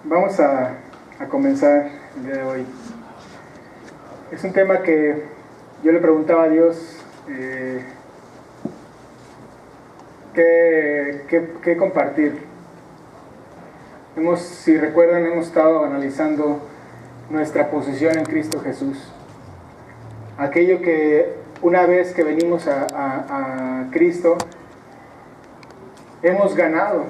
Vamos a comenzar el día de hoy. Es un tema que yo le preguntaba a Dios qué compartir. Si recuerdan, hemos estado analizando nuestra posición en Cristo Jesús. Aquello que una vez que venimos a Cristo, hemos ganado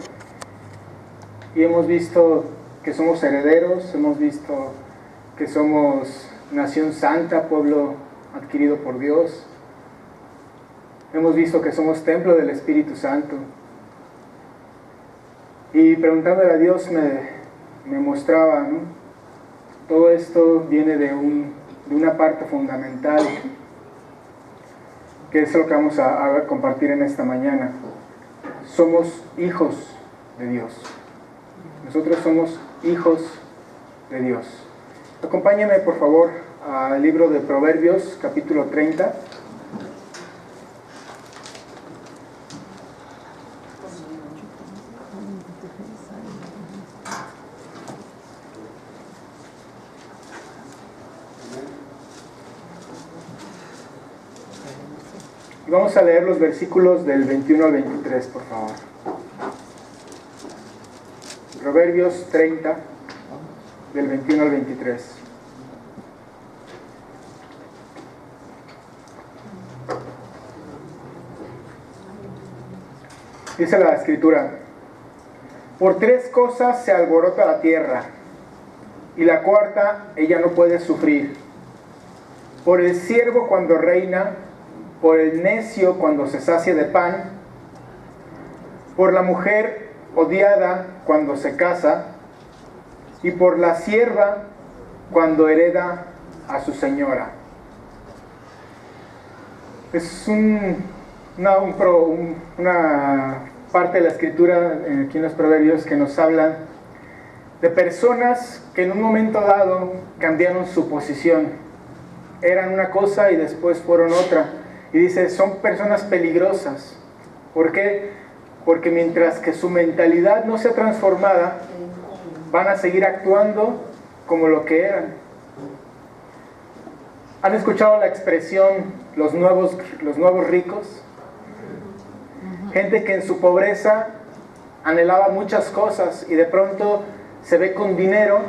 y hemos visto que somos herederos, hemos visto que somos nación santa, pueblo adquirido por Dios. Hemos visto que somos templo del Espíritu Santo. Y preguntándole a Dios me mostraba, ¿no? Todo esto viene de una parte fundamental, que es lo que vamos a compartir en esta mañana. Somos hijos de Dios. Nosotros somos hijos de Dios. Acompáñenme, por favor, al libro de Proverbios, capítulo 30. Y vamos a leer los versículos del 21 al 23, por favor. Proverbios 30, del 21 al 23. Dice la Escritura: por tres cosas se alborota la tierra, y la cuarta ella no puede sufrir. Por el siervo cuando reina, por el necio cuando se sacia de pan, por la mujer odiada cuando se casa, y por la sierva cuando hereda a su señora. Es una parte de la Escritura aquí en los Proverbios que nos habla de personas que en un momento dado cambiaron su posición. Eran una cosa y después fueron otra. Y dice, son personas peligrosas. ¿Por qué? Porque mientras que su mentalidad no sea transformada, van a seguir actuando como lo que eran. ¿Han escuchado la expresión los nuevos ricos? Gente que en su pobreza anhelaba muchas cosas y de pronto se ve con dinero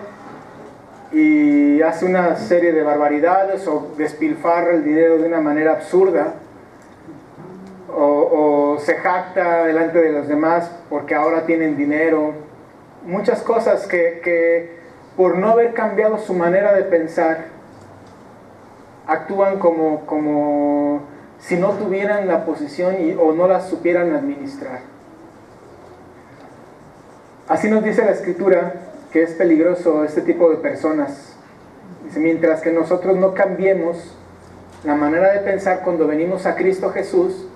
y hace una serie de barbaridades o despilfarra el dinero de una manera absurda, o se jacta delante de los demás porque ahora tienen dinero. Muchas cosas que por no haber cambiado su manera de pensar, actúan como si no tuvieran la posición o no la supieran administrar. Así nos dice la Escritura que es peligroso este tipo de personas. Dice, mientras que nosotros no cambiemos la manera de pensar cuando venimos a Cristo Jesús,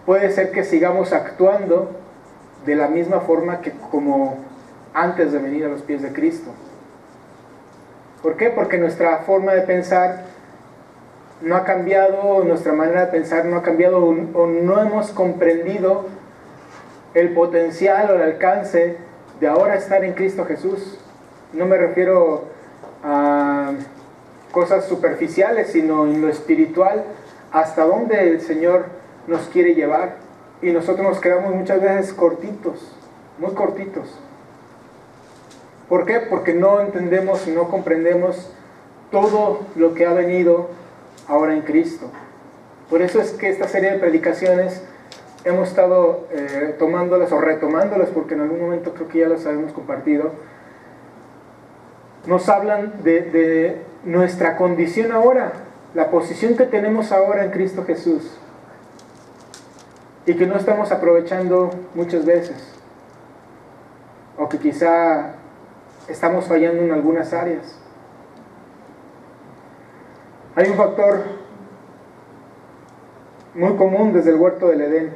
puede ser que sigamos actuando de la misma forma que como antes de venir a los pies de Cristo. ¿Por qué? Porque nuestra forma de pensar no ha cambiado, nuestra manera de pensar no ha cambiado, o no hemos comprendido el potencial o el alcance de ahora estar en Cristo Jesús. No me refiero a cosas superficiales, sino en lo espiritual, hasta dónde el Señor nos quiere llevar. Y nosotros nos quedamos muchas veces cortitos, muy cortitos. ¿Por qué? Porque no entendemos y no comprendemos todo lo que ha venido ahora en Cristo. Por eso es que esta serie de predicaciones hemos estado tomándolas o retomándolas, porque en algún momento creo que ya las habíamos compartido. Nos hablan de nuestra condición ahora, la posición que tenemos ahora en Cristo Jesús, y que no estamos aprovechando muchas veces, o que quizá estamos fallando en algunas áreas. Hay un factor muy común desde el huerto del Edén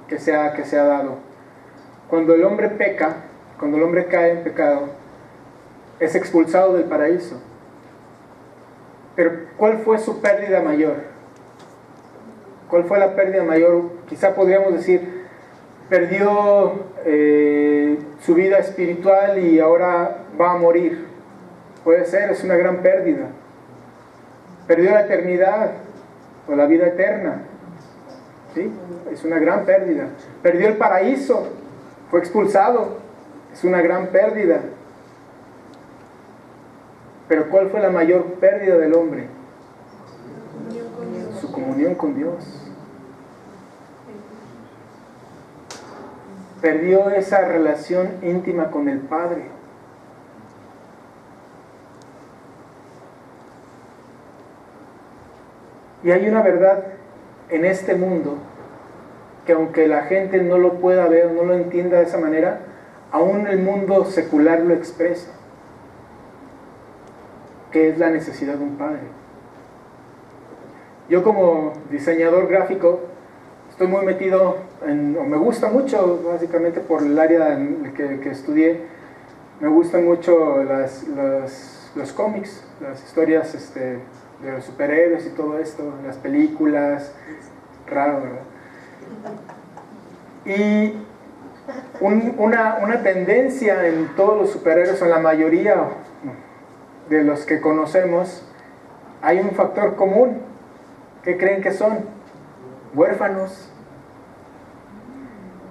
que se ha dado. Cuando el hombre peca, cuando el hombre cae en pecado, es expulsado del paraíso. Pero ¿cuál fue su pérdida mayor? ¿Cuál fue la pérdida mayor? Quizá podríamos decir, perdió su vida espiritual y ahora va a morir. Puede ser, es una gran pérdida. Perdió la eternidad o la vida eterna. ¿Sí? Es una gran pérdida. Perdió el paraíso, fue expulsado. Es una gran pérdida. Pero ¿cuál fue la mayor pérdida del hombre? Su comunión con Dios. Perdió esa relación íntima con el Padre. Y hay una verdad en este mundo que aunque la gente no lo pueda ver, no lo entienda de esa manera, aún el mundo secular lo expresa, que es la necesidad de un padre. Yo como diseñador gráfico estoy muy metido o me gusta mucho, básicamente por el área que estudié, me gustan mucho los cómics, las historias de los superhéroes y todo esto, las películas, raro, ¿verdad? Y una tendencia en todos los superhéroes, en la mayoría de los que conocemos, hay un factor común. ¿Qué creen que son? Huérfanos.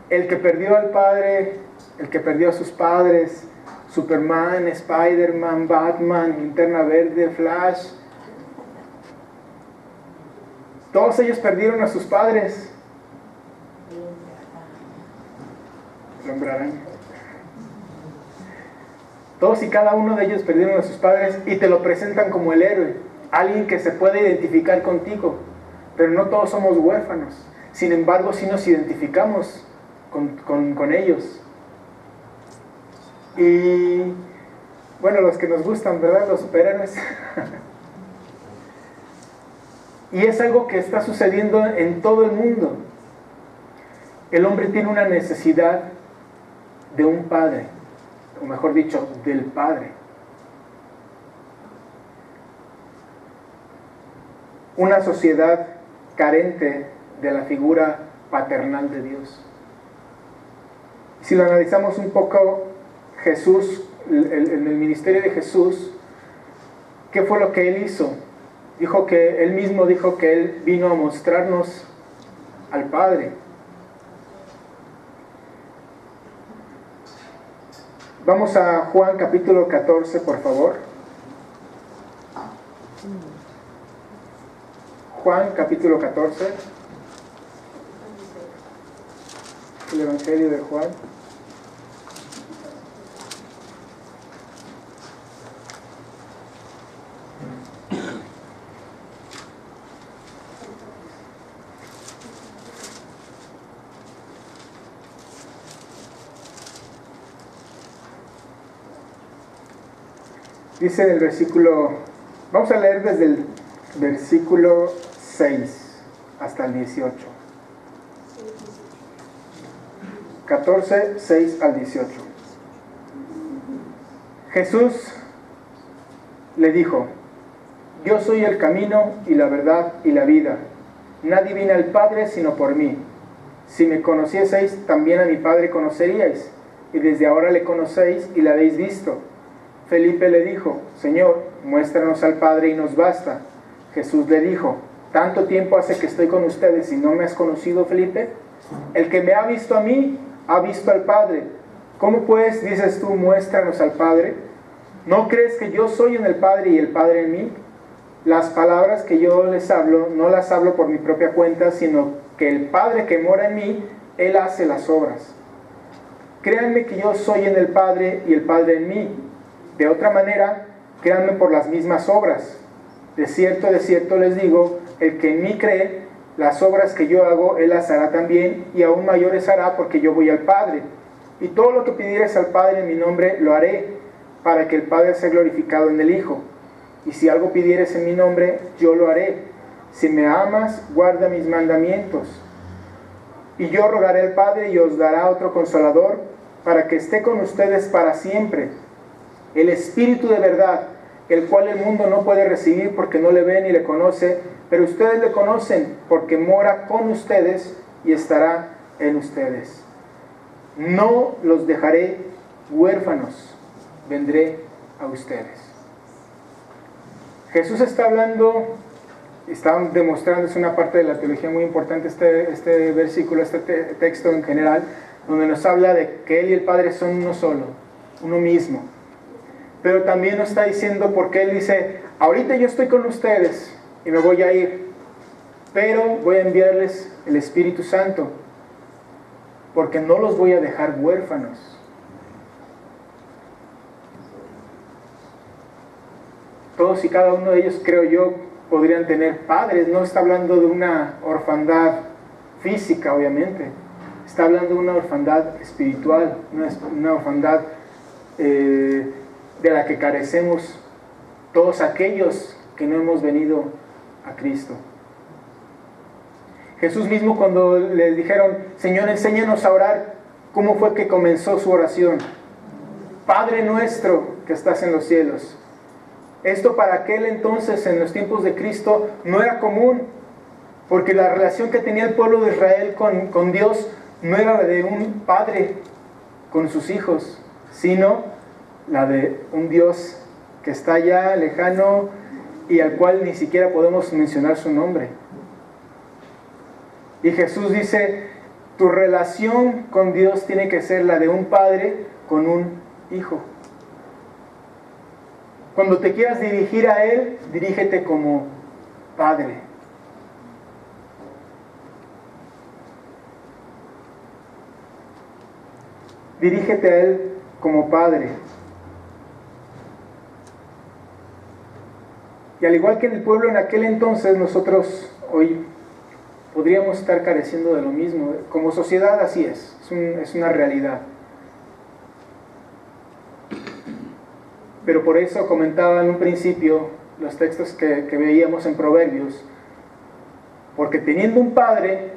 El que perdió al padre, el que perdió a sus padres, Superman, Spider-Man, Batman, Linterna Verde, Flash, todos ellos perdieron a sus padres. Todos y cada uno de ellos perdieron a sus padres y te lo presentan como el héroe, alguien que se puede identificar contigo, pero no todos somos huérfanos. Sin embargo, sí nos identificamos con ellos. Y bueno, los que nos gustan, ¿verdad? Los superhéroes. Y es algo que está sucediendo en todo el mundo. El hombre tiene una necesidad de un padre, o mejor dicho, del Padre. Una sociedad carente de la figura paternal de Dios. Si lo analizamos un poco, Jesús, en el ministerio de Jesús, ¿qué fue lo que Él hizo? Él mismo dijo que Él vino a mostrarnos al Padre. Vamos a Juan capítulo 14, por favor. Juan capítulo 14. El Evangelio de Juan. Dice en el versículo, vamos a leer desde el versículo 6 hasta el 18. 14, 6 al 18. Jesús le dijo: yo soy el camino y la verdad y la vida. Nadie viene al Padre sino por mí. Si me conocieseis, también a mi Padre conoceríais, y desde ahora le conocéis y le habéis visto. Felipe le dijo: Señor, muéstranos al Padre y nos basta. Jesús le dijo: ¿tanto tiempo hace que estoy con ustedes y no me has conocido, Felipe? El que me ha visto a mí, ha visto al Padre. ¿Cómo pues dices tú, muéstranos al Padre? ¿No crees que yo soy en el Padre y el Padre en mí? Las palabras que yo les hablo, no las hablo por mi propia cuenta, sino que el Padre que mora en mí, Él hace las obras. Créanme que yo soy en el Padre y el Padre en mí. De otra manera, créanme por las mismas obras. De cierto les digo, el que en mí cree, las obras que yo hago, Él las hará también, y aún mayores hará, porque yo voy al Padre. Y todo lo que pidieres al Padre en mi nombre, lo haré, para que el Padre sea glorificado en el Hijo. Y si algo pidieres en mi nombre, yo lo haré. Si me amas, guarda mis mandamientos. Y yo rogaré al Padre y os dará otro Consolador, para que esté con ustedes para siempre. El Espíritu de verdad, el cual el mundo no puede recibir porque no le ve ni le conoce, pero ustedes le conocen porque mora con ustedes y estará en ustedes. No los dejaré huérfanos vendré a ustedes. Jesús está hablando, está demostrando, es una parte de la teología muy importante este versículo, este texto en general, donde nos habla de que Él y el Padre son uno solo, uno mismo. Pero también nos está diciendo, porque Él dice, ahorita yo estoy con ustedes y me voy a ir, pero voy a enviarles el Espíritu Santo, porque no los voy a dejar huérfanos. Todos y cada uno de ellos, creo yo, podrían tener padres. No está hablando de una orfandad física, obviamente. Está hablando de una orfandad espiritual, una orfandad de la que carecemos todos aquellos que no hemos venido a Cristo. Jesús mismo, cuando le dijeron, Señor, enséñanos a orar, ¿cómo fue que comenzó su oración? Padre nuestro que estás en los cielos. Esto para aquel entonces, en los tiempos de Cristo, no era común, porque la relación que tenía el pueblo de Israel con Dios no era la de un padre con sus hijos, sino la de un Dios que está allá lejano y al cual ni siquiera podemos mencionar su nombre. Y Jesús dice, tu relación con Dios tiene que ser la de un padre con un hijo. Cuando te quieras dirigir a Él, dirígete como Padre. Dirígete a Él como Padre. Y al igual que en el pueblo en aquel entonces, nosotros hoy podríamos estar careciendo de lo mismo. Como sociedad así es una realidad. Pero por eso comentaba en un principio los textos que veíamos en Proverbios, porque teniendo un padre,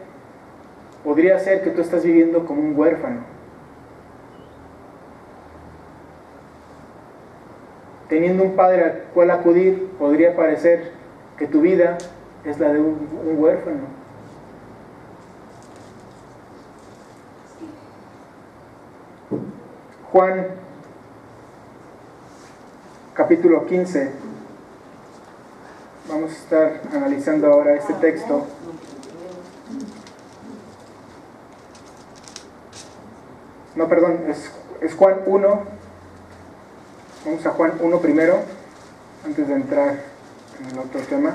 podría ser que tú estás viviendo como un huérfano. Teniendo un padre al cual acudir, podría parecer que tu vida es la de un huérfano. Juan capítulo 15. Vamos a estar analizando ahora este texto. No, perdón, es Juan 1. Vamos a Juan 1 primero, antes de entrar en el otro tema.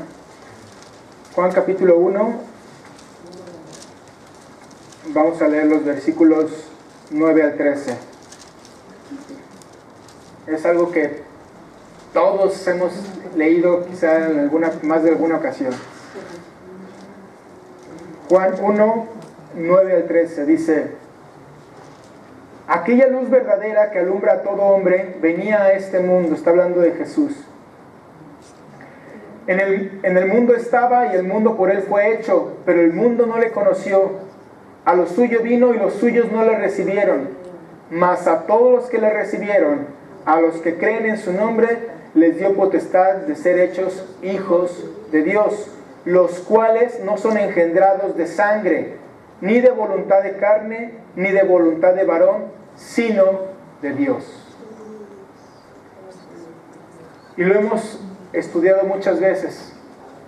Juan capítulo 1. Vamos a leer los versículos 9 al 13. Es algo que todos hemos leído quizá en más de alguna ocasión. Juan 1, 9 al 13 dice: aquella luz verdadera que alumbra a todo hombre venía a este mundo. Está hablando de Jesús. En el mundo estaba y el mundo por él fue hecho, pero el mundo no le conoció. A lo suyo vino y los suyos no le recibieron. Mas a todos los que le recibieron, a los que creen en su nombre, les dio potestad de ser hechos hijos de Dios, los cuales no son engendrados de sangre, ni de voluntad de carne, ni de voluntad de varón, sino de Dios. Y lo hemos estudiado muchas veces.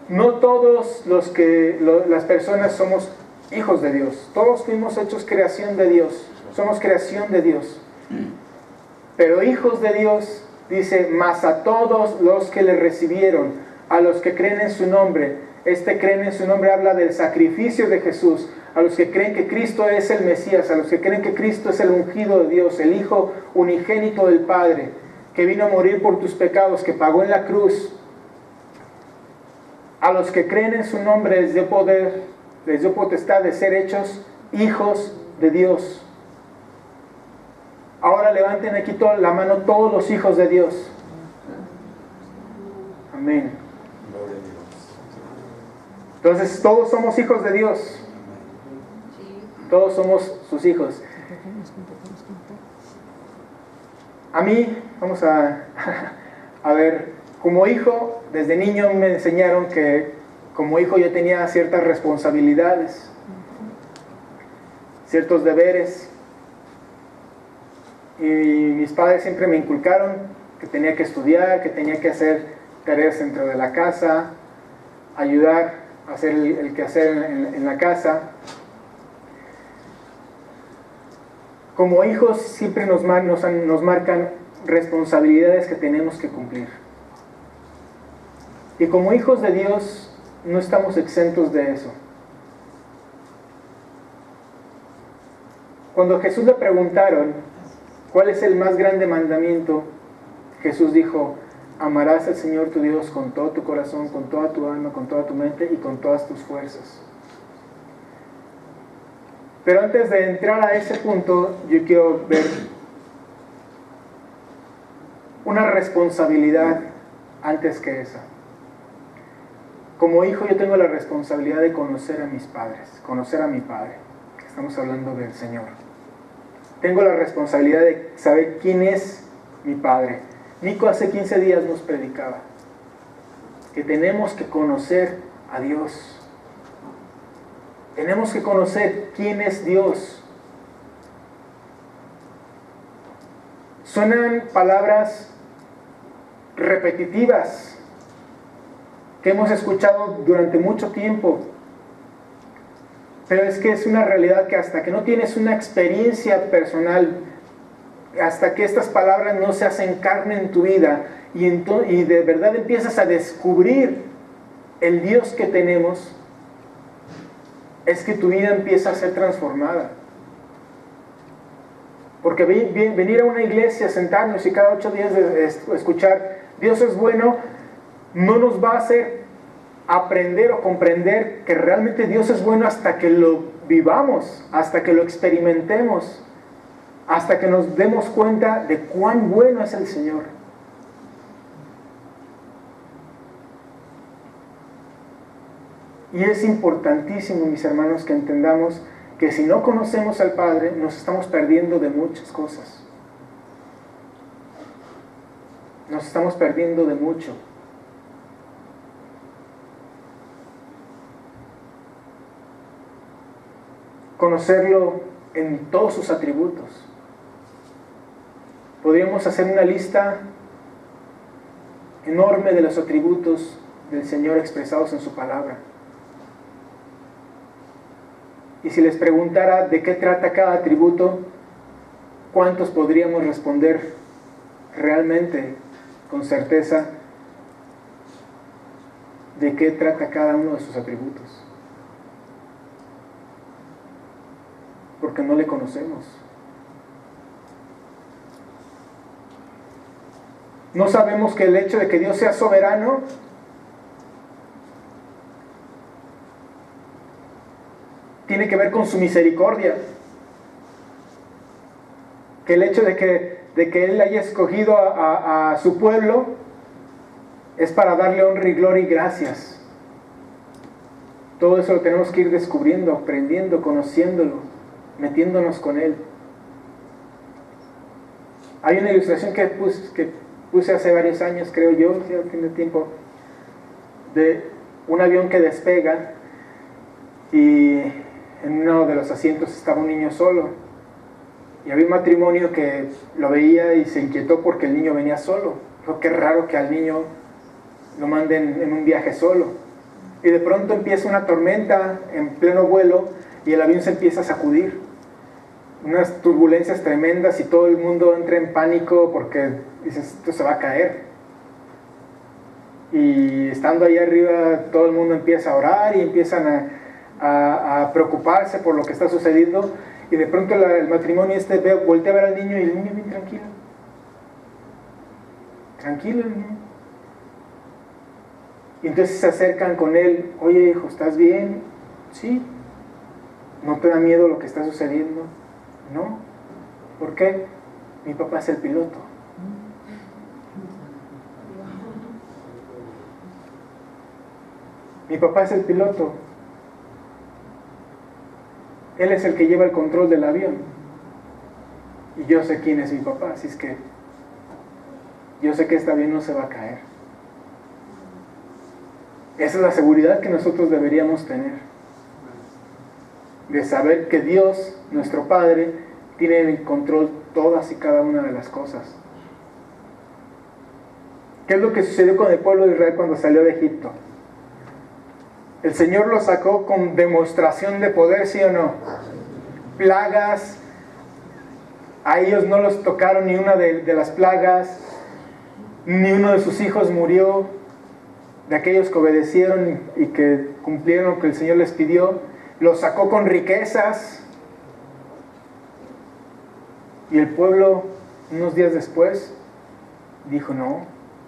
No todos las personas somos hijos de Dios. Todos fuimos hechos creación de Dios. Somos creación de Dios. Pero hijos de Dios, dice, más a todos los que le recibieron, a los que creen en su nombre. Creen en su nombre habla del sacrificio de Jesús. A los que creen que Cristo es el Mesías, a los que creen que Cristo es el ungido de Dios, el Hijo unigénito del Padre, que vino a morir por tus pecados, que pagó en la cruz. A los que creen en su nombre les dio poder, les dio potestad de ser hechos hijos de Dios. Ahora levanten aquí la mano todos los hijos de Dios. Amén. Entonces todos somos hijos de Dios. Todos somos sus hijos. A mí, vamos a ver, como hijo, desde niño me enseñaron que como hijo yo tenía ciertas responsabilidades, ciertos deberes. Y mis padres siempre me inculcaron que tenía que estudiar, que tenía que hacer tareas dentro de la casa, ayudar a hacer el quehacer en la casa. Como hijos siempre nos marcan responsabilidades que tenemos que cumplir. Y como hijos de Dios no estamos exentos de eso. Cuando a Jesús le preguntaron cuál es el más grande mandamiento, Jesús dijo: amarás al Señor tu Dios con todo tu corazón, con toda tu alma, con toda tu mente y con todas tus fuerzas. Pero antes de entrar a ese punto, yo quiero ver una responsabilidad antes que esa. Como hijo yo tengo la responsabilidad de conocer a mis padres, conocer a mi padre, que estamos hablando del Señor. Tengo la responsabilidad de saber quién es mi padre. Nico hace 15 días nos predicaba que tenemos que conocer a Dios. Tenemos que conocer quién es Dios. Suenan palabras repetitivas que hemos escuchado durante mucho tiempo, pero es que es una realidad que hasta que no tienes una experiencia personal, hasta que estas palabras no se hacen carne en tu vida y de verdad empiezas a descubrir el Dios que tenemos, es que tu vida empieza a ser transformada. Porque venir a una iglesia, sentarnos y cada 8 días escuchar Dios es bueno, no nos va a hacer aprender o comprender que realmente Dios es bueno hasta que lo vivamos, hasta que lo experimentemos, hasta que nos demos cuenta de cuán bueno es el Señor. Y es importantísimo, mis hermanos, que entendamos que si no conocemos al Padre, nos estamos perdiendo de muchas cosas. Nos estamos perdiendo de mucho. Conocerlo en todos sus atributos. Podríamos hacer una lista enorme de los atributos del Señor expresados en su palabra. Y si les preguntara de qué trata cada atributo, ¿cuántos podríamos responder realmente con certeza de qué trata cada uno de sus atributos? Porque no le conocemos. No sabemos que el hecho de que Dios sea soberano tiene que ver con su misericordia. Que el hecho de que Él haya escogido a su pueblo es para darle honra y gloria y gracias. Todo eso lo tenemos que ir descubriendo, aprendiendo, conociéndolo, metiéndonos con Él. Hay una ilustración que puse hace varios años, creo yo, ya tiene tiempo, de un avión que despega y en uno de los asientos estaba un niño solo. Y había un matrimonio que lo veía y se inquietó porque el niño venía solo. Dijo, qué raro que al niño lo manden en un viaje solo. Y de pronto empieza una tormenta en pleno vuelo y el avión se empieza a sacudir. Unas turbulencias tremendas y todo el mundo entra en pánico porque dices, esto se va a caer. Y estando ahí arriba todo el mundo empieza a orar y empiezan a preocuparse por lo que está sucediendo. Y de pronto el matrimonio voltea a ver al niño y el niño bien tranquilo. Tranquilo el niño. Y entonces se acercan con él. Oye, hijo, ¿estás bien? Sí. ¿No te da miedo lo que está sucediendo? No. ¿Por qué? Mi papá es el piloto. Mi papá es el piloto. Él es el que lleva el control del avión. Y yo sé quién es mi papá, así es que yo sé que este avión no se va a caer. Esa es la seguridad que nosotros deberíamos tener. De saber que Dios, nuestro Padre, tiene el control todas y cada una de las cosas. ¿Qué es lo que sucedió con el pueblo de Israel cuando salió de Egipto? El Señor los sacó con demostración de poder, ¿sí o no? Plagas, a ellos no los tocaron ni una de las plagas, ni uno de sus hijos murió, de aquellos que obedecieron y que cumplieron lo que el Señor les pidió. Los sacó con riquezas, y el pueblo, unos días después, dijo: no,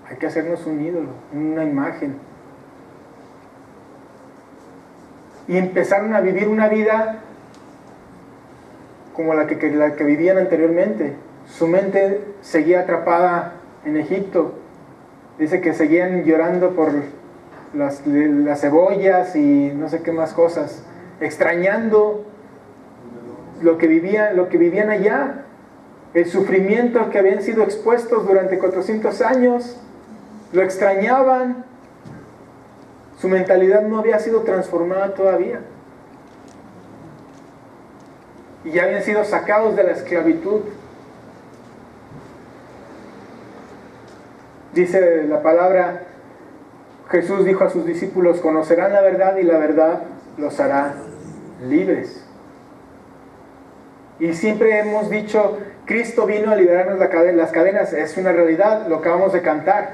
hay que hacernos un ídolo, una imagen. Y empezaron a vivir una vida como la que vivían anteriormente. Su mente seguía atrapada en Egipto. Dice que seguían llorando por las cebollas y no sé qué más cosas, extrañando lo que vivían allá, el sufrimiento al que habían sido expuestos durante 400 años, lo extrañaban. Su mentalidad no había sido transformada todavía. Y ya habían sido sacados de la esclavitud. Dice la palabra, Jesús dijo a sus discípulos: conocerán la verdad y la verdad los hará libres. Y siempre hemos dicho, Cristo vino a liberarnos las cadenas. Es una realidad, lo acabamos de cantar.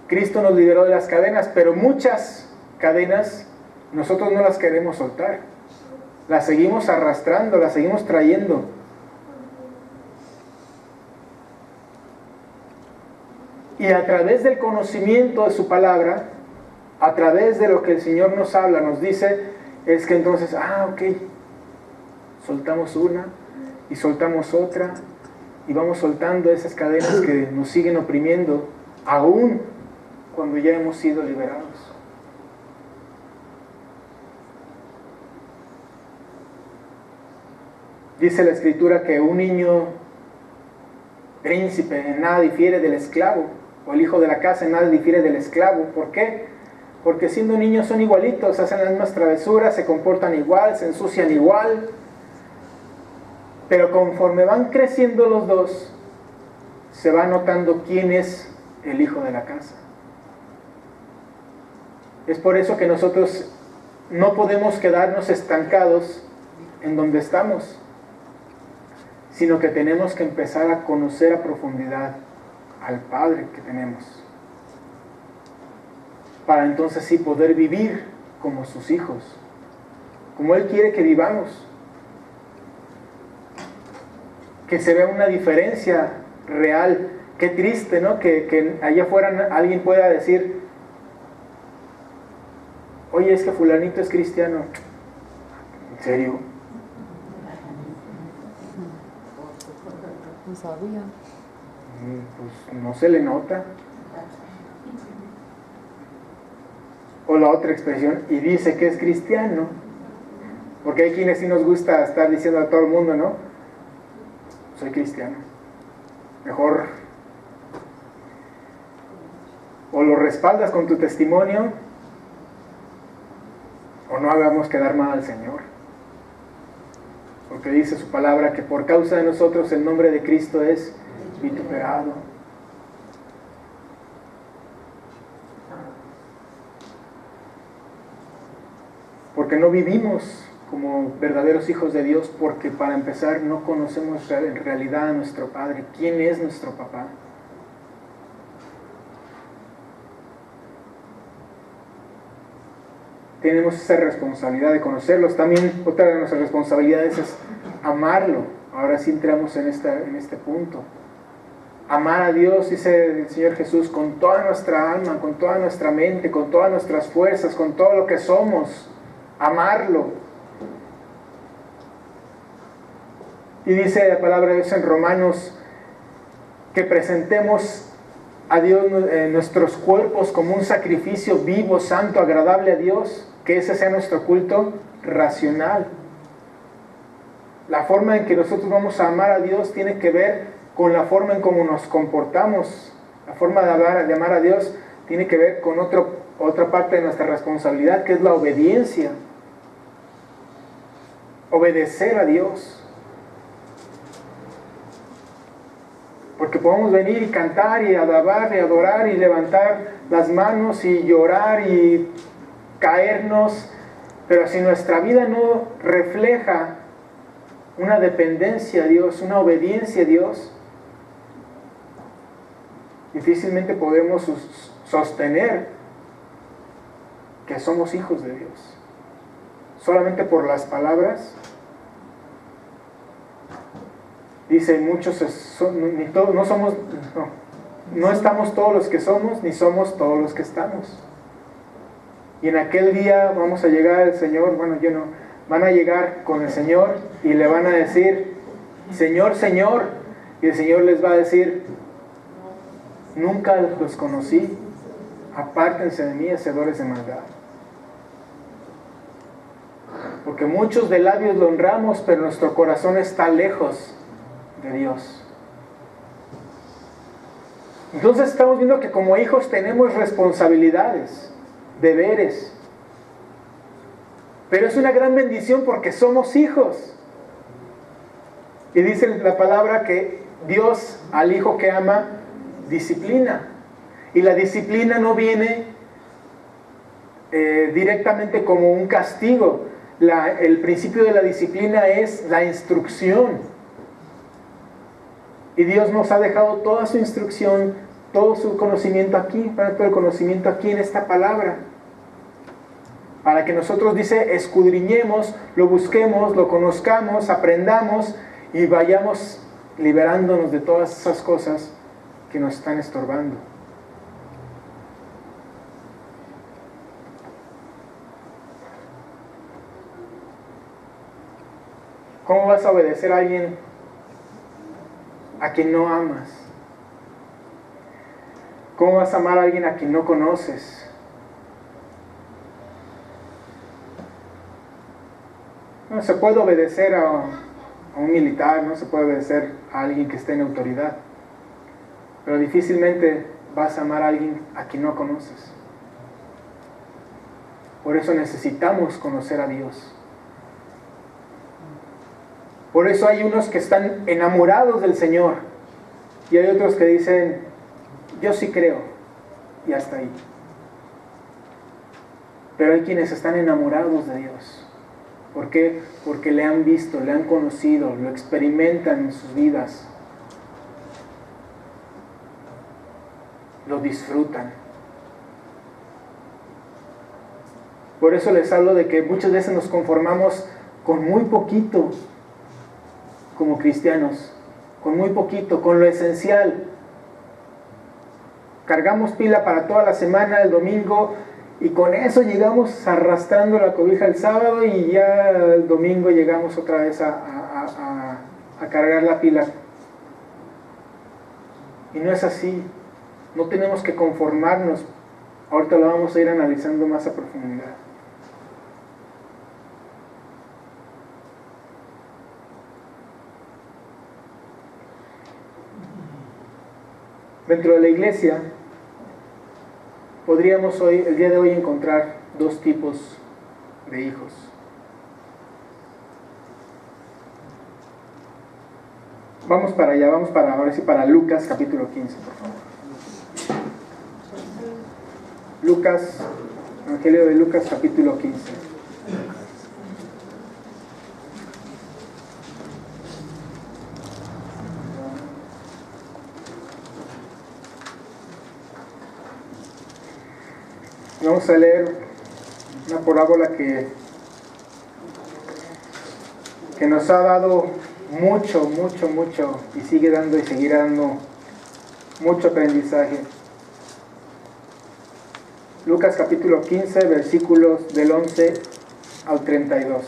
Cristo nos liberó de las cadenas, pero muchas cadenas nosotros no las queremos soltar. Las seguimos arrastrando, las seguimos trayendo. Y a través del conocimiento de su palabra, a través de lo que el Señor nos habla, nos dice, es que entonces, ok, soltamos una y soltamos otra, y vamos soltando esas cadenas que nos siguen oprimiendo, aún cuando ya hemos sido liberados. Dice la Escritura que un niño príncipe en nada difiere del esclavo, o el hijo de la casa en nada difiere del esclavo. ¿Por qué? Porque siendo niños son igualitos, hacen las mismas travesuras, se comportan igual, se ensucian igual. Pero conforme van creciendo los dos, se va notando quién es el hijo de la casa. Es por eso que nosotros no podemos quedarnos estancados en donde estamos, sino que tenemos que empezar a conocer a profundidad al Padre que tenemos, para entonces sí poder vivir como sus hijos, como Él quiere que vivamos. Que se vea una diferencia real. Qué triste, ¿no? Que allá afuera alguien pueda decir: oye, es que fulanito es cristiano. ¿En serio? No sabía. Pues no se le nota. O la otra expresión, y dice que es cristiano. Porque hay quienes sí nos gusta estar diciendo a todo el mundo, ¿no? Soy cristiano. Mejor o lo respaldas con tu testimonio, o no hagamos quedar mal al Señor. Porque dice su palabra que por causa de nosotros el nombre de Cristo es vituperado. Porque no vivimos como verdaderos hijos de Dios, porque para empezar no conocemos en realidad a nuestro Padre. ¿Quién es nuestro papá? Tenemos esa responsabilidad de conocerlos. También otra de nuestras responsabilidades es amarlo. Ahora sí entramos en este punto. Amar a Dios, dice el Señor Jesús, con toda nuestra alma, con toda nuestra mente, con todas nuestras fuerzas, con todo lo que somos. Amarlo. Y dice la palabra de Dios en Romanos que presentemos a Dios nuestros cuerpos como un sacrificio vivo, santo, agradable a Dios, que ese sea nuestro culto racional. La forma en que nosotros vamos a amar a Dios tiene que ver con la forma en cómo nos comportamos. La forma de amar a Dios tiene que ver con otra parte de nuestra responsabilidad, que es la obediencia. Obedecer a Dios. Porque podemos venir y cantar y alabar y adorar y levantar las manos y llorar y caernos, pero si nuestra vida no refleja una dependencia a Dios, una obediencia a Dios, difícilmente podemos sostener que somos hijos de Dios. Solamente por las palabras. Dicen muchos, no estamos todos los que somos, ni somos todos los que estamos. Y en aquel día vamos a llegar al Señor, van a llegar con el Señor y le van a decir, Señor, Señor, y el Señor les va a decir, nunca los conocí, apártense de mí, hacedores de maldad. Porque muchos de labios lo honramos, pero nuestro corazón está lejos de Dios. Entonces estamos viendo que como hijos tenemos responsabilidades, deberes, pero es una gran bendición porque somos hijos. Y dice la palabra que Dios al hijo que ama disciplina, y la disciplina no viene directamente como un castigo. El principio de la disciplina es la instrucción. Y Dios nos ha dejado toda su instrucción, todo su conocimiento aquí, todo el conocimiento aquí en esta palabra. Para que nosotros, dice, escudriñemos, lo busquemos, lo conozcamos, aprendamos y vayamos liberándonos de todas esas cosas que nos están estorbando. ¿Cómo vas a obedecer a alguien a quien no amas? ¿Cómo vas a amar a alguien a quien no conoces? No se puede obedecer a un militar, no se puede obedecer a alguien que esté en autoridad, pero difícilmente vas a amar a alguien a quien no conoces. Por eso necesitamos conocer a Dios. Por eso hay unos que están enamorados del Señor y hay otros que dicen, yo sí creo, y hasta ahí. Pero hay quienes están enamorados de Dios. ¿Por qué? Porque le han visto, le han conocido, lo experimentan en sus vidas. Lo disfrutan. Por eso les hablo de que muchas veces nos conformamos con muy poquito como cristianos, con muy poquito, con lo esencial. Cargamos pila para toda la semana, el domingo, y con eso llegamos arrastrando la cobija el sábado y ya el domingo llegamos otra vez a cargar la pila. Y no es así. No tenemos que conformarnos. Ahorita lo vamos a ir analizando más a profundidad. Dentro de la iglesia podríamos el día de hoy encontrar dos tipos de hijos. Vamos para allá, ahora sí para Lucas capítulo 15, por favor. Lucas, Evangelio de Lucas capítulo 15. Vamos a leer una parábola que nos ha dado mucho y sigue dando y seguirá dando mucho aprendizaje. Lucas capítulo 15, versículos del 11 al 32.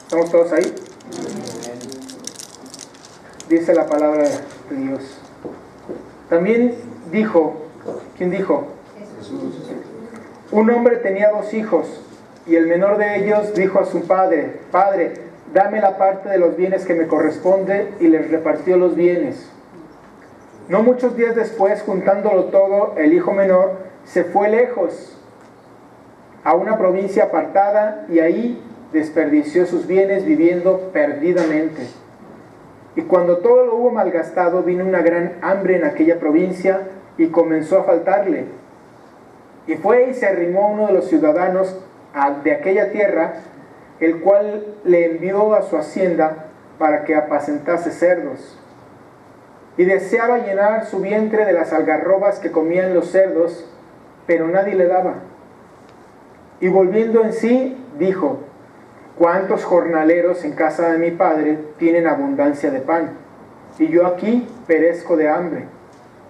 ¿Estamos todos ahí? Dice la palabra de Dios. También dijo, ¿quién dijo? Jesús. Un hombre tenía 2 hijos, y el menor de ellos dijo a su padre, Padre, dame la parte de los bienes que me corresponde, y les repartió los bienes. No muchos días después, juntándolo todo, el hijo menor se fue lejos, a una provincia apartada, y ahí desperdició sus bienes viviendo perdidamente. Y cuando todo lo hubo malgastado, vino una gran hambre en aquella provincia y comenzó a faltarle. Y fue y se arrimó a uno de los ciudadanos de aquella tierra, el cual le envió a su hacienda para que apacentase cerdos. Y deseaba llenar su vientre de las algarrobas que comían los cerdos, pero nadie le daba. Y volviendo en sí, dijo: ¿cuántos jornaleros en casa de mi padre tienen abundancia de pan? Y yo aquí perezco de hambre.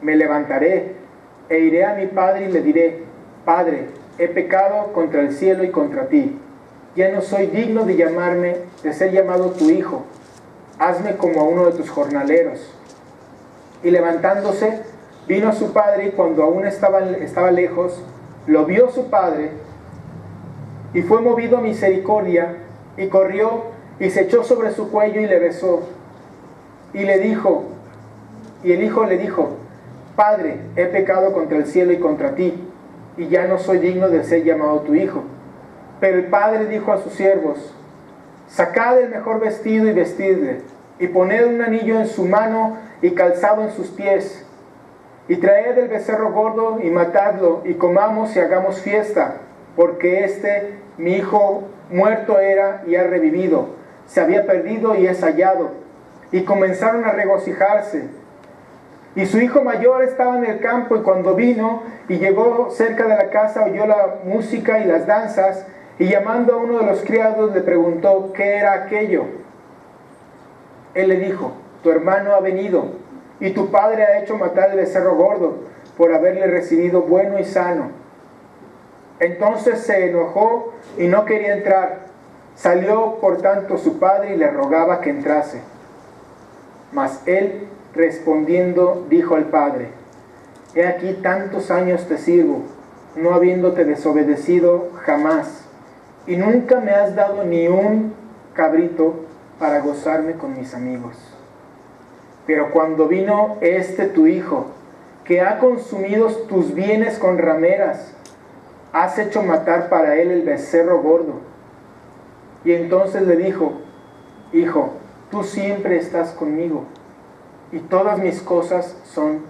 Me levantaré e iré a mi padre y le diré: Padre, he pecado contra el cielo y contra ti. Ya no soy digno de ser llamado tu hijo. Hazme como a uno de tus jornaleros. Y levantándose, vino a su padre, y cuando aún estaba lejos, lo vio su padre, y fue movido a misericordia, y corrió, y se echó sobre su cuello, y le besó. Y el hijo le dijo: Padre, he pecado contra el cielo y contra ti, y ya no soy digno de ser llamado tu hijo. Pero el padre dijo a sus siervos: sacad el mejor vestido y vestidle, y poned un anillo en su mano y calzado en sus pies, y traed el becerro gordo y matadlo, y comamos y hagamos fiesta, porque mi hijo muerto era y ha revivido, se había perdido y es hallado. Y comenzaron a regocijarse. Y su hijo mayor estaba en el campo, y cuando vino y llegó cerca de la casa, oyó la música y las danzas, y llamando a uno de los criados le preguntó qué era aquello. Él le dijo: tu hermano ha venido, y tu padre ha hecho matar el becerro gordo, por haberle recibido bueno y sano. Entonces se enojó y no quería entrar. Salió por tanto su padre y le rogaba que entrase. Mas él, respondiendo, dijo al padre: he aquí tantos años te sirvo, no habiéndote desobedecido jamás, y nunca me has dado ni un cabrito para gozarme con mis amigos. Pero cuando vino tu hijo, que ha consumido tus bienes con rameras, has hecho matar para él el becerro gordo. Y entonces le dijo: hijo, tú siempre estás conmigo, y todas mis cosas son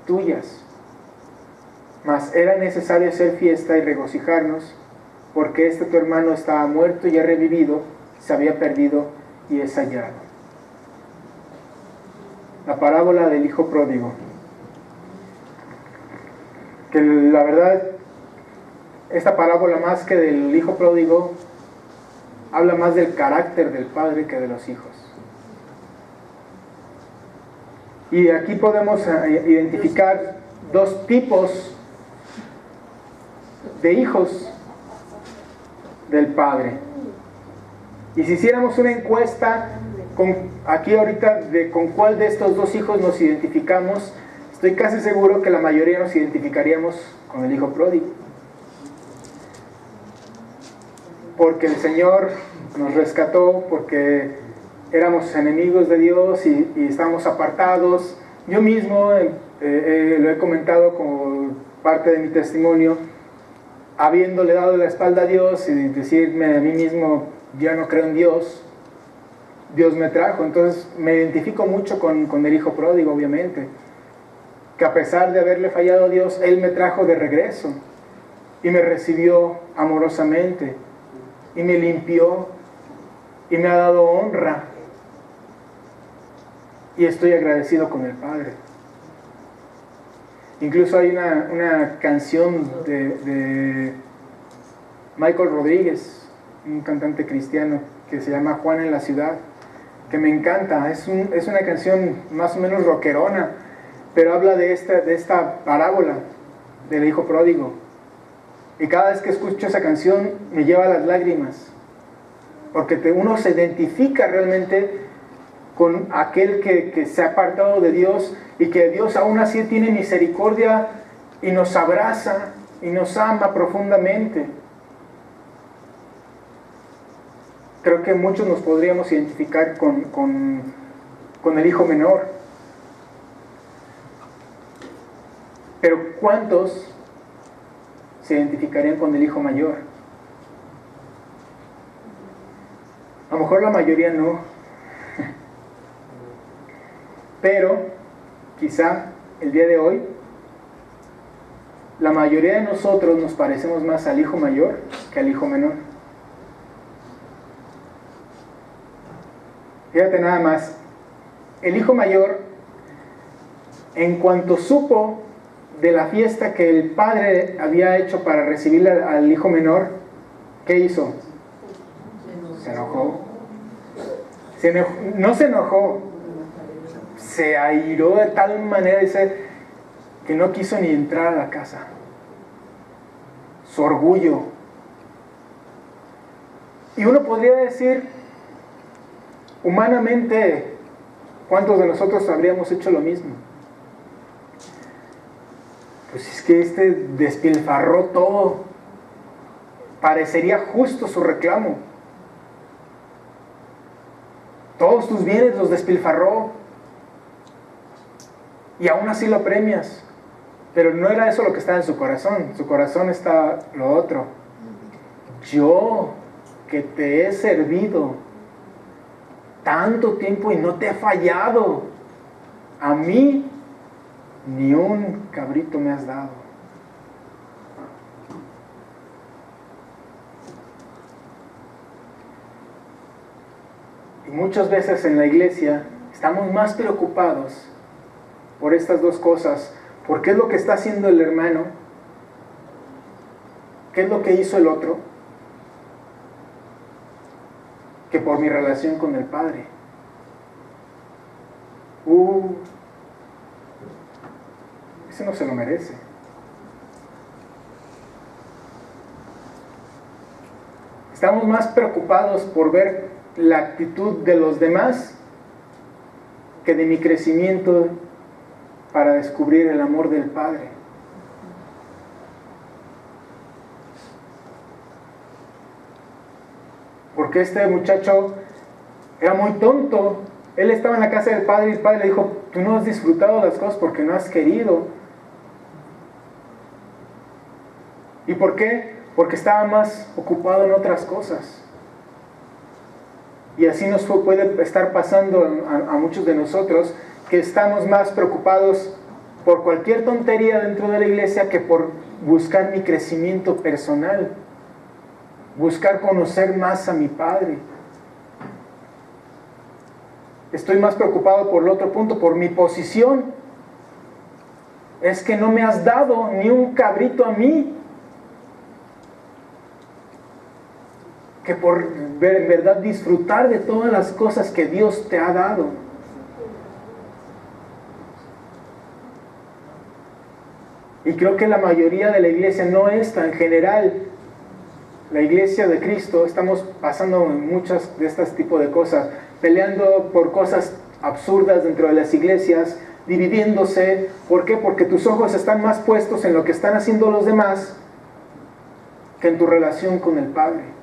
tuyas. Mas era necesario hacer fiesta y regocijarnos, porque tu hermano estaba muerto y ha revivido, se había perdido y es hallado. La parábola del hijo pródigo, que la verdad, esta parábola, más que del hijo pródigo, habla más del carácter del padre que de los hijos. Y aquí podemos identificar dos tipos de hijos del padre. Y si hiciéramos una encuesta aquí ahorita de con cuál de estos dos hijos nos identificamos, estoy casi seguro que la mayoría nos identificaríamos con el hijo pródigo. Porque el Señor nos rescató, porque éramos enemigos de Dios y estábamos apartados. Yo mismo lo he comentado como parte de mi testimonio, habiéndole dado la espalda a Dios y decirme a mí mismo: ya no creo en Dios, Dios me trajo. Entonces me identifico mucho con el hijo pródigo, obviamente, que a pesar de haberle fallado a Dios, Él me trajo de regreso y me recibió amorosamente y me limpió y me ha dado honra, y estoy agradecido con el Padre. Incluso hay una canción de Michael Rodríguez, un cantante cristiano, que se llama Juan en la ciudad, que me encanta. Es una canción más o menos rockerona, pero habla de esta parábola del hijo pródigo. Y cada vez que escucho esa canción me lleva a las lágrimas, porque uno se identifica realmente con aquel que se ha apartado de Dios, y que Dios aún así tiene misericordia y nos abraza y nos ama profundamente. Creo que muchos nos podríamos identificar con el hijo menor. Pero ¿cuántos se identificarían con el hijo mayor? A lo mejor la mayoría no. Pero quizá el día de hoy la mayoría de nosotros nos parecemos más al hijo mayor que al hijo menor. Fíjate nada más, el hijo mayor, en cuanto supo de la fiesta que el padre había hecho para recibir al hijo menor, ¿qué hizo? Se enojó. No se enojó, se airó de tal manera, dice, que no quiso ni entrar a la casa. Su orgullo. Y uno podría decir, humanamente, ¿cuántos de nosotros habríamos hecho lo mismo? Pues es que este despilfarró todo. Parecería justo su reclamo. Todos tus bienes los despilfarró. Y aún así lo premias. Pero no era eso lo que estaba en su corazón. En su corazón está lo otro. Yo, que te he servido tanto tiempo y no te he fallado, a mí ni un cabrito me has dado. Y muchas veces en la iglesia estamos más preocupados por estas dos cosas. ¿Por qué es lo que está haciendo el hermano? ¿Qué es lo que hizo el otro? Que por mi relación con el Padre. Ese no se lo merece. Estamos más preocupados por ver la actitud de los demás que de mi crecimiento para descubrir el amor del Padre. Porque este muchacho era muy tonto. Él estaba en la casa del Padre y el Padre le dijo, tú no has disfrutado las cosas porque no has querido. ¿Y por qué? Porque estaba más ocupado en otras cosas. Y así nos puede estar pasando a muchos de nosotros, que estamos más preocupados por cualquier tontería dentro de la iglesia que por buscar mi crecimiento personal, buscar conocer más a mi Padre. Estoy más preocupado por el otro punto, por mi posición. Es que no me has dado ni un cabrito a mí, que por en verdad disfrutar de todas las cosas que Dios te ha dado. Y creo que la mayoría de la iglesia no está, en general, la iglesia de Cristo, estamos pasando en muchas de estas tipos de cosas, peleando por cosas absurdas dentro de las iglesias, dividiéndose. ¿Por qué? Porque tus ojos están más puestos en lo que están haciendo los demás que en tu relación con el Padre.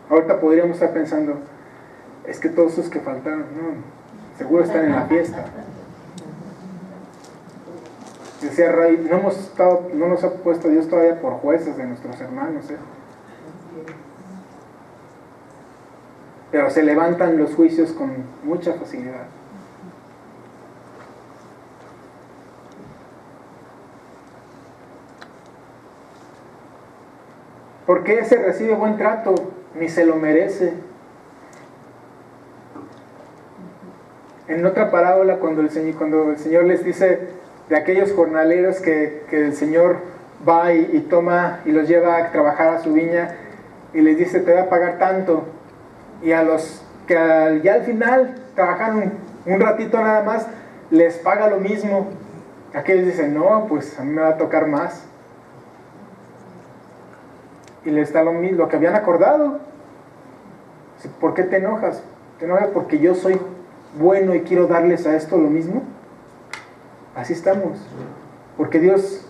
Ahorita podríamos estar pensando, es que todos esos que faltaron, no, seguro están en la fiesta. Decía Ray, no nos ha puesto Dios todavía por jueces de nuestros hermanos, pero se levantan los juicios con mucha facilidad. ¿Por qué ese recibe buen trato? Ni se lo merece. En otra parábola, cuando el Señor les dice de aquellos jornaleros que el Señor va y toma y los lleva a trabajar a su viña y les dice, te voy a pagar tanto, y a los que ya al final trabajaron un ratito nada más, les paga lo mismo. Aquellos dicen, no, pues a mí me va a tocar más. Y les da lo que habían acordado. ¿Por qué te enojas? ¿Te enojas porque yo soy bueno y quiero darles a esto lo mismo? Así estamos. Porque Dios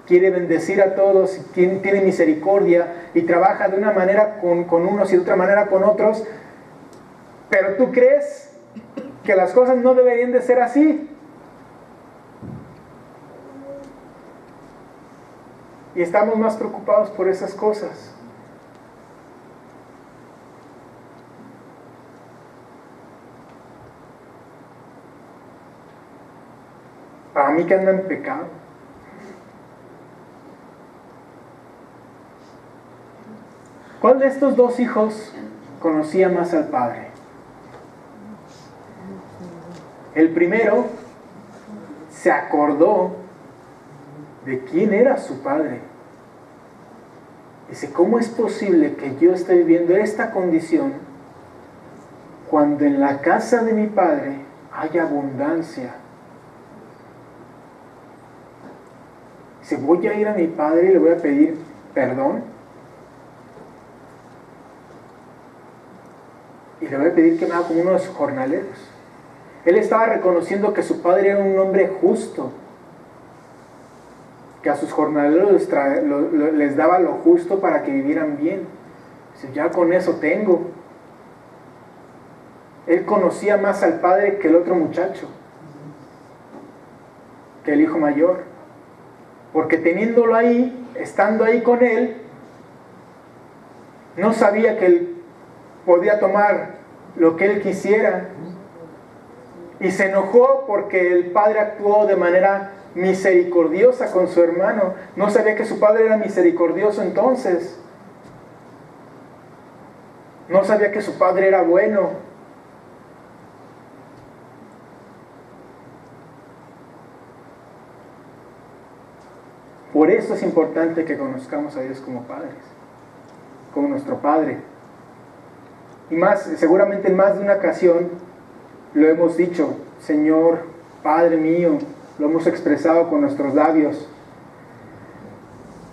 quiere bendecir a todos, tiene misericordia y trabaja de una manera con unos y de otra manera con otros. Pero tú crees que las cosas no deberían de ser así. Y estamos más preocupados por esas cosas. Para mí que anda en pecado. ¿Cuál de estos dos hijos conocía más al padre? El primero se acordó de quién era su padre. Dice, ¿cómo es posible que yo esté viviendo esta condición cuando en la casa de mi padre hay abundancia? Dice, voy a ir a mi padre y le voy a pedir perdón. Y le voy a pedir que me haga como uno de sus jornaleros. Él estaba reconociendo que su padre era un hombre justo, que a sus jornaleros les daba lo justo para que vivieran bien. Dice, ya con eso tengo. Él conocía más al padre que el otro muchacho, que el hijo mayor, porque teniéndolo ahí, estando ahí con él, no sabía que él podía tomar lo que él quisiera, y se enojó porque el padre actuó de manera misericordiosa con su hermano. No sabía que su padre era misericordioso entonces. No sabía que su padre era bueno. Por eso es importante que conozcamos a Dios como padres, como nuestro Padre. Y más, seguramente en más de una ocasión lo hemos dicho, Señor, Padre mío, lo hemos expresado con nuestros labios.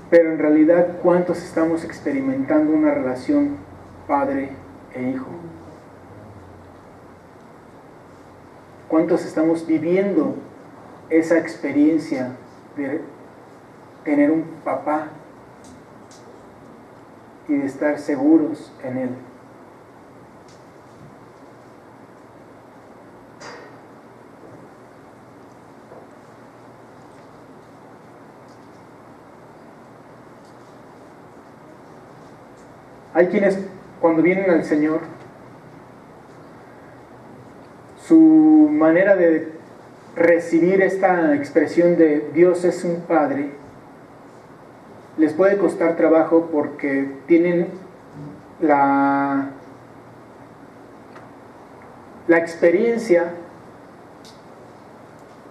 Pero en realidad, ¿cuántos estamos experimentando una relación padre e hijo? ¿Cuántos estamos viviendo esa experiencia de tener un papá y de estar seguros en él? Hay quienes, cuando vienen al Señor, su manera de recibir esta expresión de Dios es un Padre, les puede costar trabajo porque tienen la experiencia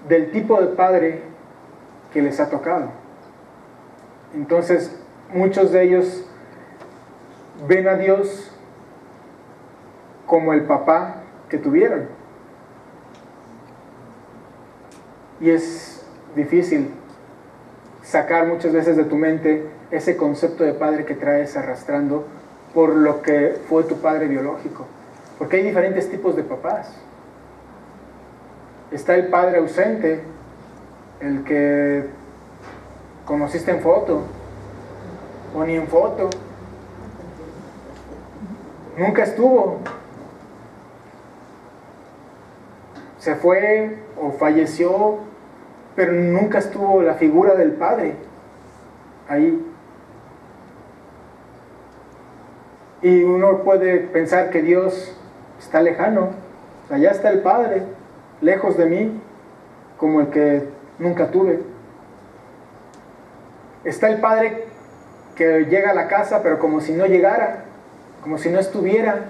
del tipo de padre que les ha tocado. Entonces, muchos de ellos ven a Dios como el papá que tuvieron. Y es difícil sacar muchas veces de tu mente ese concepto de padre que traes arrastrando por lo que fue tu padre biológico. Porque hay diferentes tipos de papás. Está el padre ausente, el que conociste en foto, o ni en foto. Nunca estuvo. Se fue o falleció, pero nunca estuvo la figura del padre ahí. Y uno puede pensar que Dios está lejano. Allá está el Padre, lejos de mí, como el que nunca tuve. Está el Padre que llega a la casa, pero como si no llegara, como si no estuviera.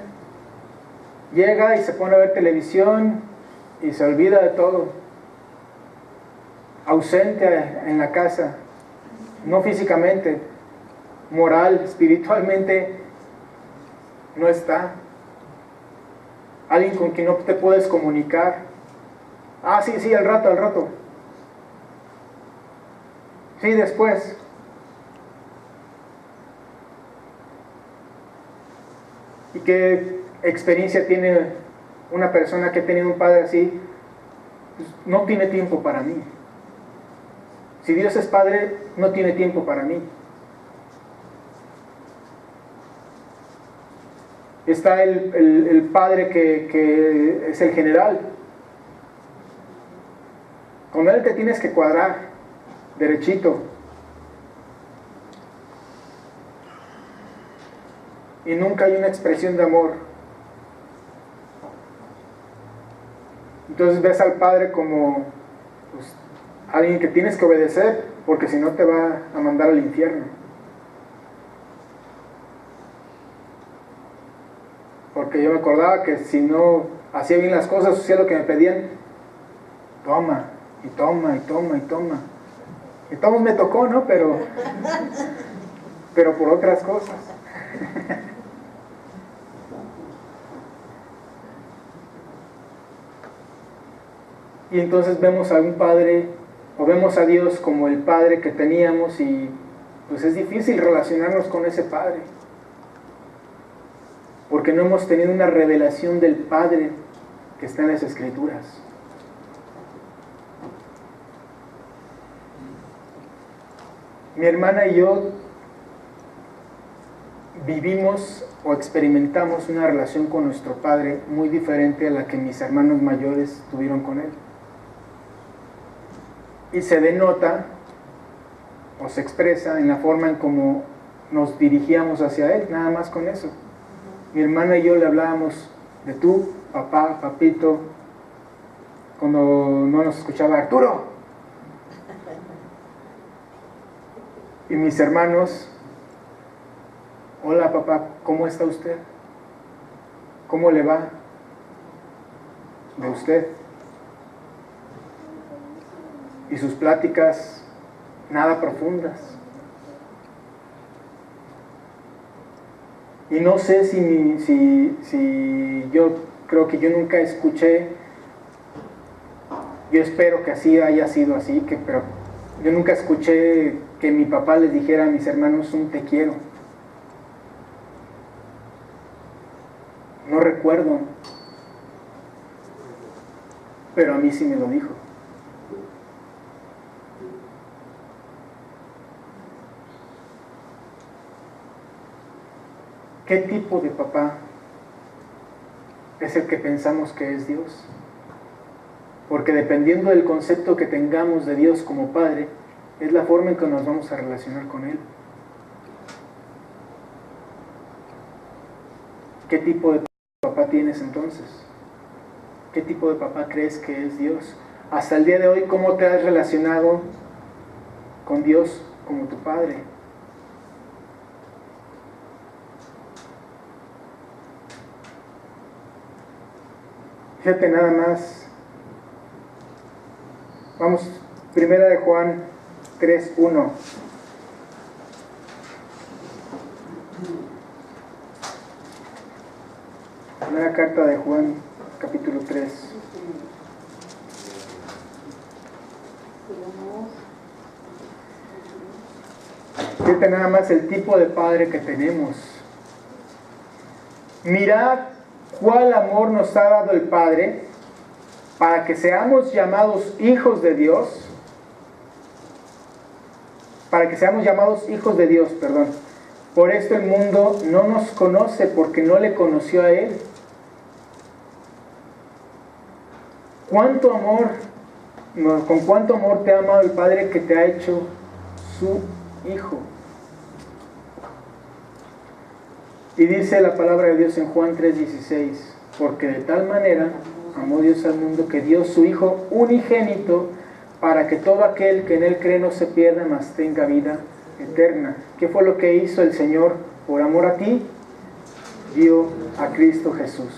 Llega y se pone a ver televisión y se olvida de todo. Ausente en la casa, no físicamente, moral, espiritualmente, no está. Alguien con quien no te puedes comunicar. Ah, sí, al rato. Sí, después. ¿Y qué experiencia tiene una persona que ha tenido un padre así? Pues no tiene tiempo para mí. Si Dios es padre, no tiene tiempo para mí. Está el padre que es el general. Con él te tienes que cuadrar derechito. y nunca hay una expresión de amor. Entonces ves al padre como pues, alguien que tienes que obedecer, porque si no te va a mandar al infierno. Porque yo me acordaba que si no hacía bien las cosas, hacía lo que me pedían, toma, y toma, y toma, y toma. Y todo me tocó, ¿no? Pero por otras cosas. Y entonces vemos a un padre, o vemos a Dios como el padre que teníamos, y pues es difícil relacionarnos con ese padre, porque no hemos tenido una revelación del Padre que está en las Escrituras. Mi hermana y yo vivimos o experimentamos una relación con nuestro Padre muy diferente a la que mis hermanos mayores tuvieron con Él. Y se denota o se expresa en la forma en cómo nos dirigíamos hacia Él, nada más con eso. Mi hermana y yo le hablábamos de tú, papá, papito, cuando no nos escuchaba Arturo. Y mis hermanos, hola papá, ¿cómo está usted? ¿Cómo le va? De usted. Y sus pláticas nada profundas. Y no sé si yo creo que yo nunca escuché, yo espero que así haya sido así, pero yo nunca escuché que mi papá les dijera a mis hermanos un te quiero. No recuerdo, pero a mí sí me lo dijo. ¿Qué tipo de papá es el que pensamos que es Dios? Porque dependiendo del concepto que tengamos de Dios como Padre, es la forma en que nos vamos a relacionar con Él. ¿Qué tipo de papá tienes entonces? ¿Qué tipo de papá crees que es Dios? Hasta el día de hoy, ¿cómo te has relacionado con Dios como tu Padre? Fíjate nada más. Vamos, primera de Juan 3:1. Primera carta de Juan, capítulo 3. Fíjate nada más el tipo de padre que tenemos. Mirad cuál amor nos ha dado el Padre para que seamos llamados hijos de Dios. Para que seamos llamados hijos de Dios, perdón. Por esto el mundo no nos conoce porque no le conoció a Él. ¿Cuánto amor, con cuánto amor te ha amado el Padre que te ha hecho su Hijo? Y dice la palabra de Dios en Juan 3:16, porque de tal manera amó Dios al mundo que dio su Hijo unigénito para que todo aquel que en Él cree no se pierda, mas tenga vida eterna. ¿Qué fue lo que hizo el Señor por amor a ti? Dio a Cristo Jesús.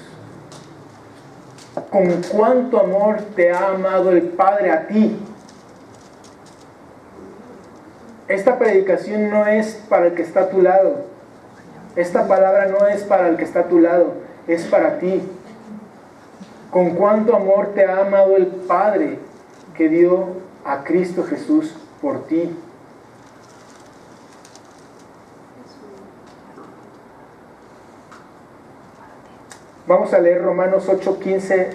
¿Con cuánto amor te ha amado el Padre a ti? Esta predicación no es para el que está a tu lado. Esta palabra no es para el que está a tu lado, es para ti. ¿Con cuánto amor te ha amado el Padre que dio a Cristo Jesús por ti? Vamos a leer Romanos 8:15,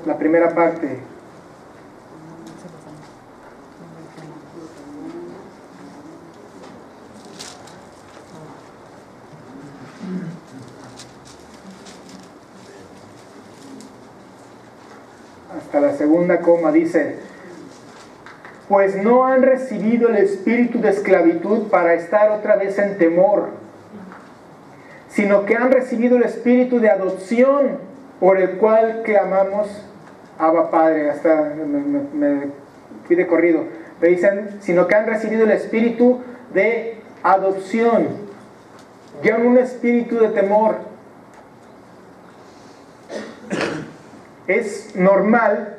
la primera parte. Hasta la segunda coma dice: pues no han recibido el espíritu de esclavitud para estar otra vez en temor, sino que han recibido el espíritu de adopción por el cual clamamos Abba Padre. Hasta me fui de corrido. Me dicen, sino que han recibido el espíritu de adopción, ya no un espíritu de temor. Es normal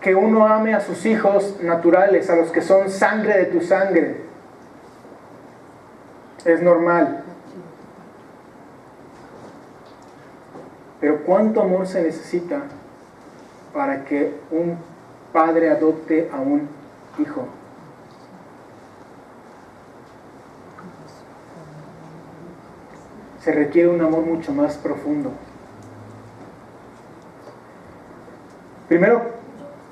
que uno ame a sus hijos naturales, a los que son sangre de tu sangre. Es normal. Pero ¿cuánto amor se necesita para que un padre adopte a un hijo? Se requiere un amor mucho más profundo. Primero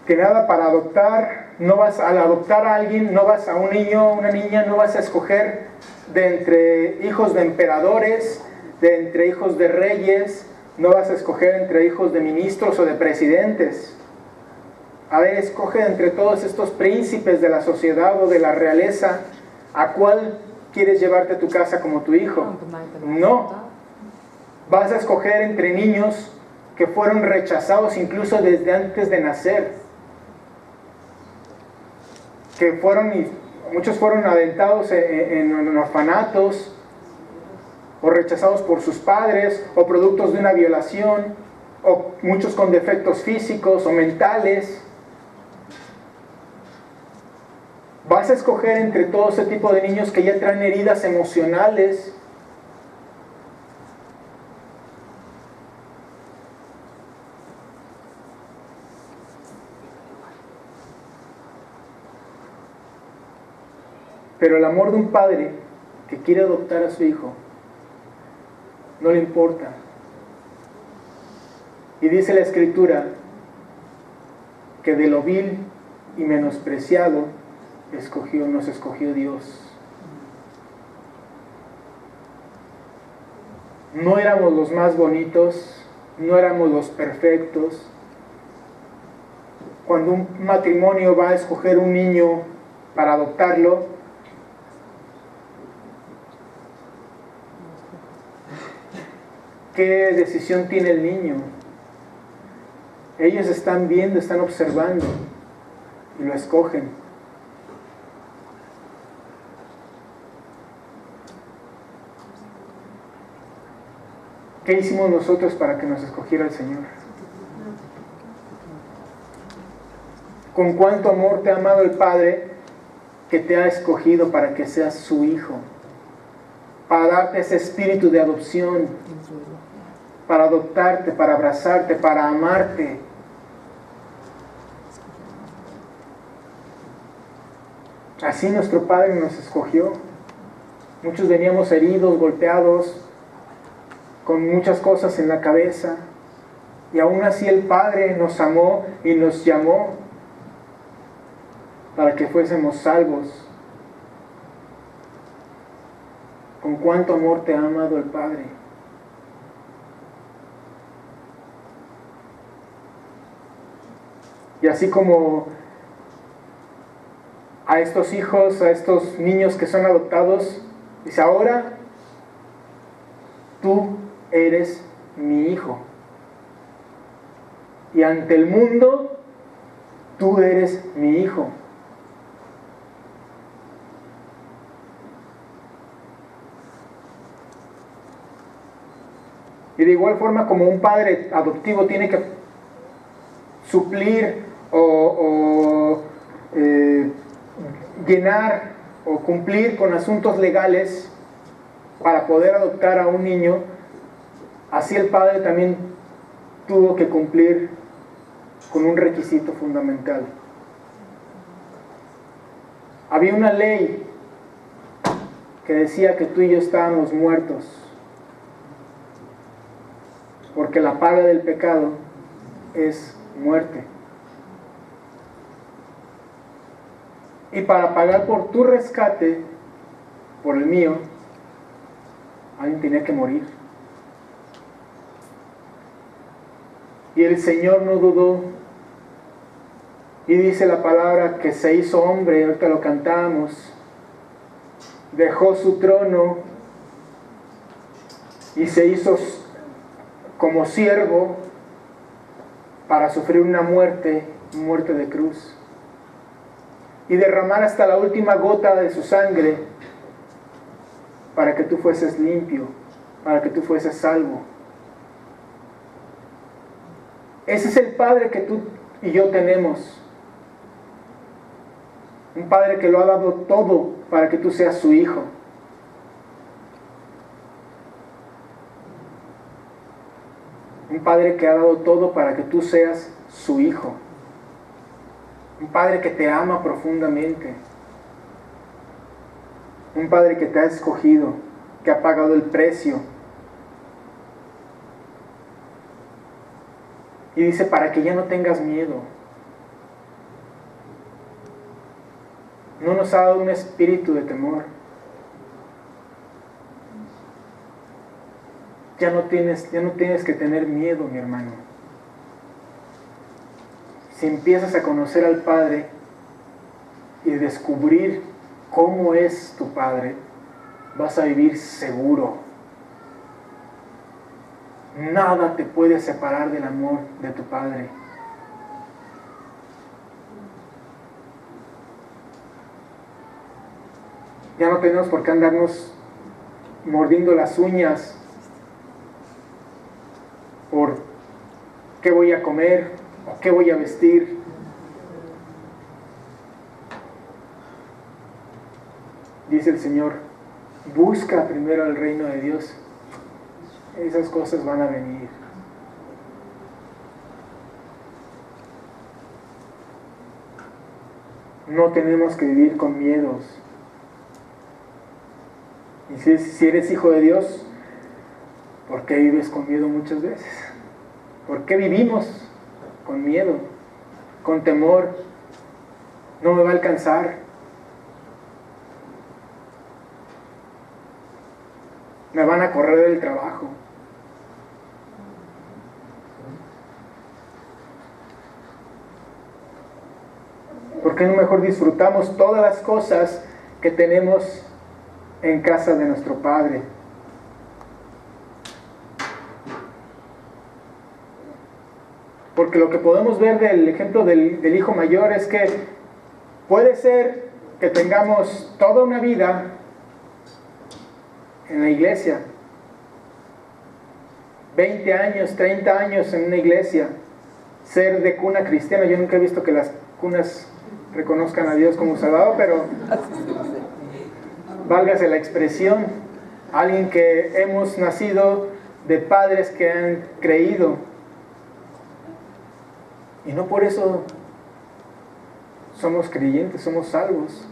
que nada, para adoptar, al adoptar a alguien, no vas a un niño, una niña, no vas a escoger de entre hijos de emperadores, de entre hijos de reyes, no vas a escoger entre hijos de ministros o de presidentes. A ver, escoge entre todos estos príncipes de la sociedad o de la realeza, ¿a cuál quieres llevarte a tu casa como tu hijo? No. Vas a escoger entre niños que fueron rechazados incluso desde antes de nacer, muchos fueron aventados en orfanatos, o rechazados por sus padres, o productos de una violación, o muchos con defectos físicos o mentales. Vas a escoger entre todo ese tipo de niños que ya traen heridas emocionales. Pero el amor de un padre que quiere adoptar a su hijo no le importa. Y dice la Escritura que de lo vil y menospreciado nos escogió Dios. No éramos los más bonitos, no éramos los perfectos. Cuando un matrimonio va a escoger un niño para adoptarlo, ¿qué decisión tiene el niño? Ellos están viendo, están observando y lo escogen. ¿Qué hicimos nosotros para que nos escogiera el Señor? ¿Con cuánto amor te ha amado el Padre que te ha escogido para que seas su hijo? Para darte ese espíritu de adopción, para adoptarte, para abrazarte, para amarte. Así nuestro Padre nos escogió. Muchos veníamos heridos, golpeados, con muchas cosas en la cabeza, y aún así el Padre nos amó y nos llamó para que fuésemos salvos. ¿Con cuánto amor te ha amado el Padre? Y así como a estos hijos, a estos niños que son adoptados, dice, ahora tú eres mi hijo. Y ante el mundo, tú eres mi hijo. Y de igual forma como un padre adoptivo tiene que suplir o llenar o cumplir con asuntos legales para poder adoptar a un niño, así el padre también tuvo que cumplir con un requisito fundamental. Había una ley que decía que tú y yo estábamos muertos, porque la paga del pecado es muerte. Y para pagar por tu rescate, por el mío, alguien tenía que morir. Y el Señor no dudó. Y dice la palabra que se hizo hombre, ahorita lo cantamos. Dejó su trono y se hizo como siervo para sufrir una muerte de cruz, y derramar hasta la última gota de su sangre para que tú fueses limpio, para que tú fueses salvo. Ese es el Padre que tú y yo tenemos. Un Padre que lo ha dado todo para que tú seas su hijo. Un Padre que ha dado todo para que tú seas su hijo. Un Padre que te ama profundamente. Un Padre que te ha escogido, que ha pagado el precio. Y dice, para que ya no tengas miedo. No nos ha dado un espíritu de temor. Ya no tienes que tener miedo, mi hermano. Si empiezas a conocer al Padre y descubrir cómo es tu Padre, vas a vivir seguro. Nada te puede separar del amor de tu Padre. Ya no tenemos por qué andarnos mordiendo las uñas por qué voy a comer o qué voy a vestir. Dice el Señor, busca primero el reino de Dios. Esas cosas van a venir. No tenemos que vivir con miedos. Y si eres hijo de Dios, ¿por qué vives con miedo muchas veces? ¿Por qué vivimos con miedo, con temor? No me va a alcanzar. Me van a correr del trabajo. ¿Por qué no mejor disfrutamos todas las cosas que tenemos en casa de nuestro Padre? Porque lo que podemos ver del ejemplo del hijo mayor es que puede ser que tengamos toda una vida en la iglesia, 20 años, 30 años en una iglesia, ser de cuna cristiana. Yo nunca he visto que las cunas reconozcan a Dios como Salvador, pero válgase la expresión, alguien que hemos nacido de padres que han creído, y no por eso somos creyentes, somos salvos,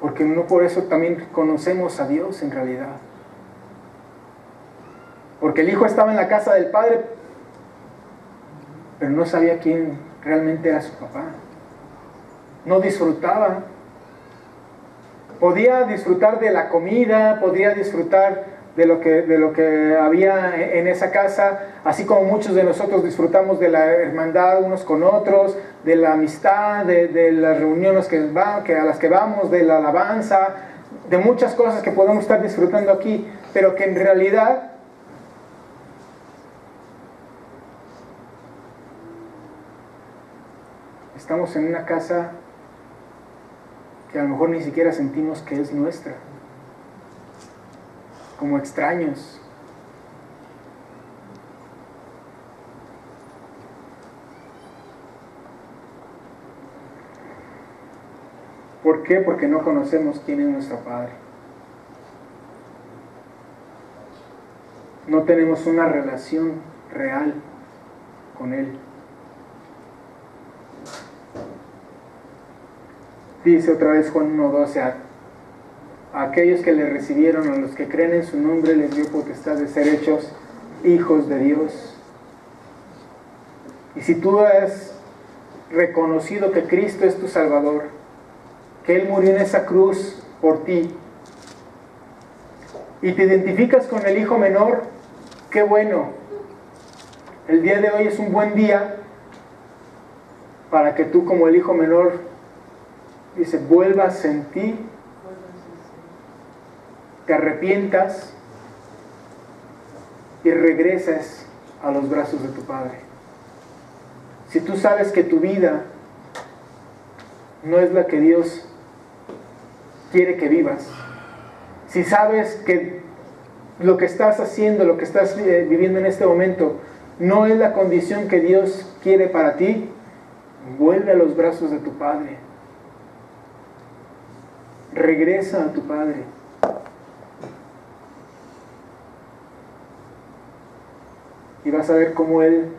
porque no por eso también conocemos a Dios en realidad. Porque el hijo estaba en la casa del padre, pero no sabía quién realmente era su papá. No disfrutaba. Podía disfrutar de la comida, podía disfrutar de lo que había en esa casa, así como muchos de nosotros disfrutamos de la hermandad unos con otros, de la amistad, de las reuniones a las que vamos, de la alabanza, de muchas cosas que podemos estar disfrutando aquí, pero que en realidad estamos en una casa que a lo mejor ni siquiera sentimos que es nuestra, como extraños. ¿Por qué? Porque no conocemos quién es nuestro Padre. No tenemos una relación real con Él. Dice otra vez Juan 1:12, a aquellos que le recibieron, a los que creen en su nombre, les dio potestad de ser hechos hijos de Dios. Y si tú has reconocido que Cristo es tu Salvador, que Él murió en esa cruz por ti, y te identificas con el hijo menor, qué bueno. El día de hoy es un buen día para que tú, como el hijo menor, dice, vuelvas en ti te arrepientas y regreses a los brazos de tu Padre. Si tú sabes que tu vida no es la que Dios quiere que vivas, si sabes que lo que estás haciendo, lo que estás viviendo en este momento, no es la condición que Dios quiere para ti, vuelve a los brazos de tu Padre. Regresa a tu Padre. Y vas a ver cómo Él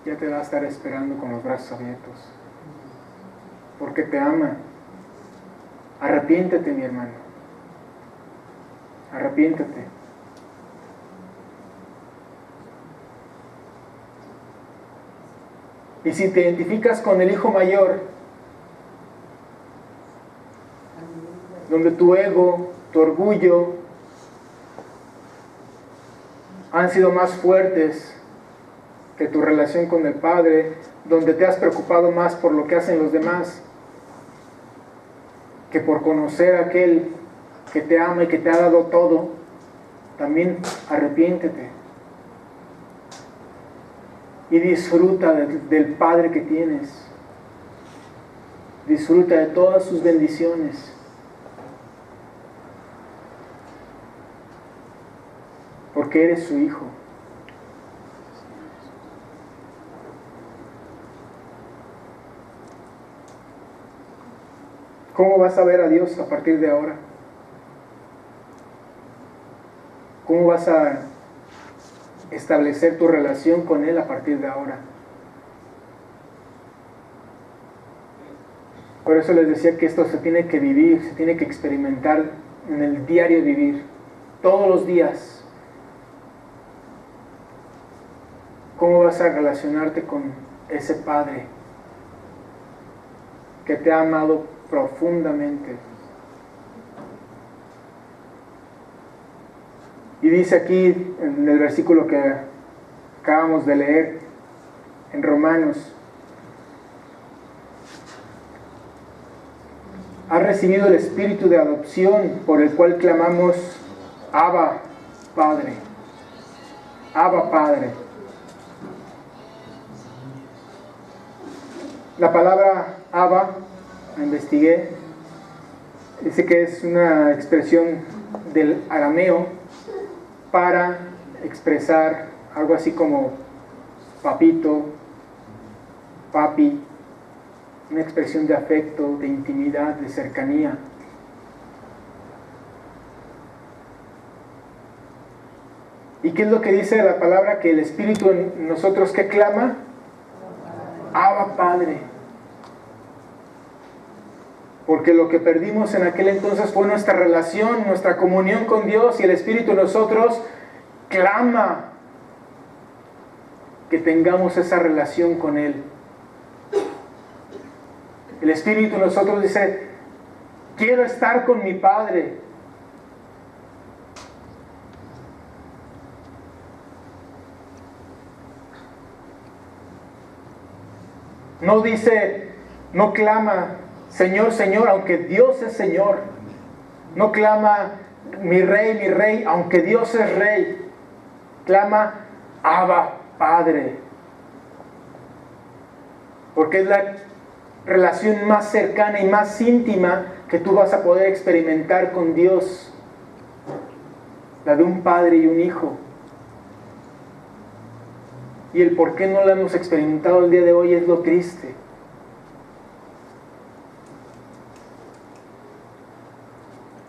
ya te va a estar esperando con los brazos abiertos. Porque te ama. Arrepiéntete, mi hermano. Arrepiéntete. Y si te identificas con el hijo mayor, donde tu ego, tu orgullo han sido más fuertes que tu relación con el Padre, donde te has preocupado más por lo que hacen los demás que por conocer a aquel que te ama y que te ha dado todo, también arrepiéntete y disfruta del Padre que tienes. Disfruta de todas sus bendiciones. Porque eres su hijo. ¿Cómo vas a ver a Dios a partir de ahora? ¿Cómo vas a establecer tu relación con Él a partir de ahora? Por eso les decía que esto se tiene que vivir, se tiene que experimentar en el diario vivir, todos los días. ¿Cómo vas a relacionarte con ese Padre que te ha amado profundamente? Y dice aquí en el versículo que acabamos de leer en Romanos: has recibido el espíritu de adopción por el cual clamamos Abba Padre. Abba Padre. La palabra Abba, la investigué, dice que es una expresión del arameo para expresar algo así como papito, papi, una expresión de afecto, de intimidad, de cercanía. ¿Y qué es lo que dice la palabra? Que el Espíritu en nosotros, ¿qué clama? Abba Padre. Porque lo que perdimos en aquel entonces fue nuestra relación, nuestra comunión con Dios, y el Espíritu en nosotros clama que tengamos esa relación con Él. El Espíritu en nosotros dice: quiero estar con mi Padre. No dice, no clama Señor, Señor, aunque Dios es Señor. No clama mi Rey, aunque Dios es Rey. Clama Abba Padre. Porque es la relación más cercana y más íntima que tú vas a poder experimentar con Dios. La de un padre y un hijo. Y el por qué no la hemos experimentado el día de hoy es lo triste.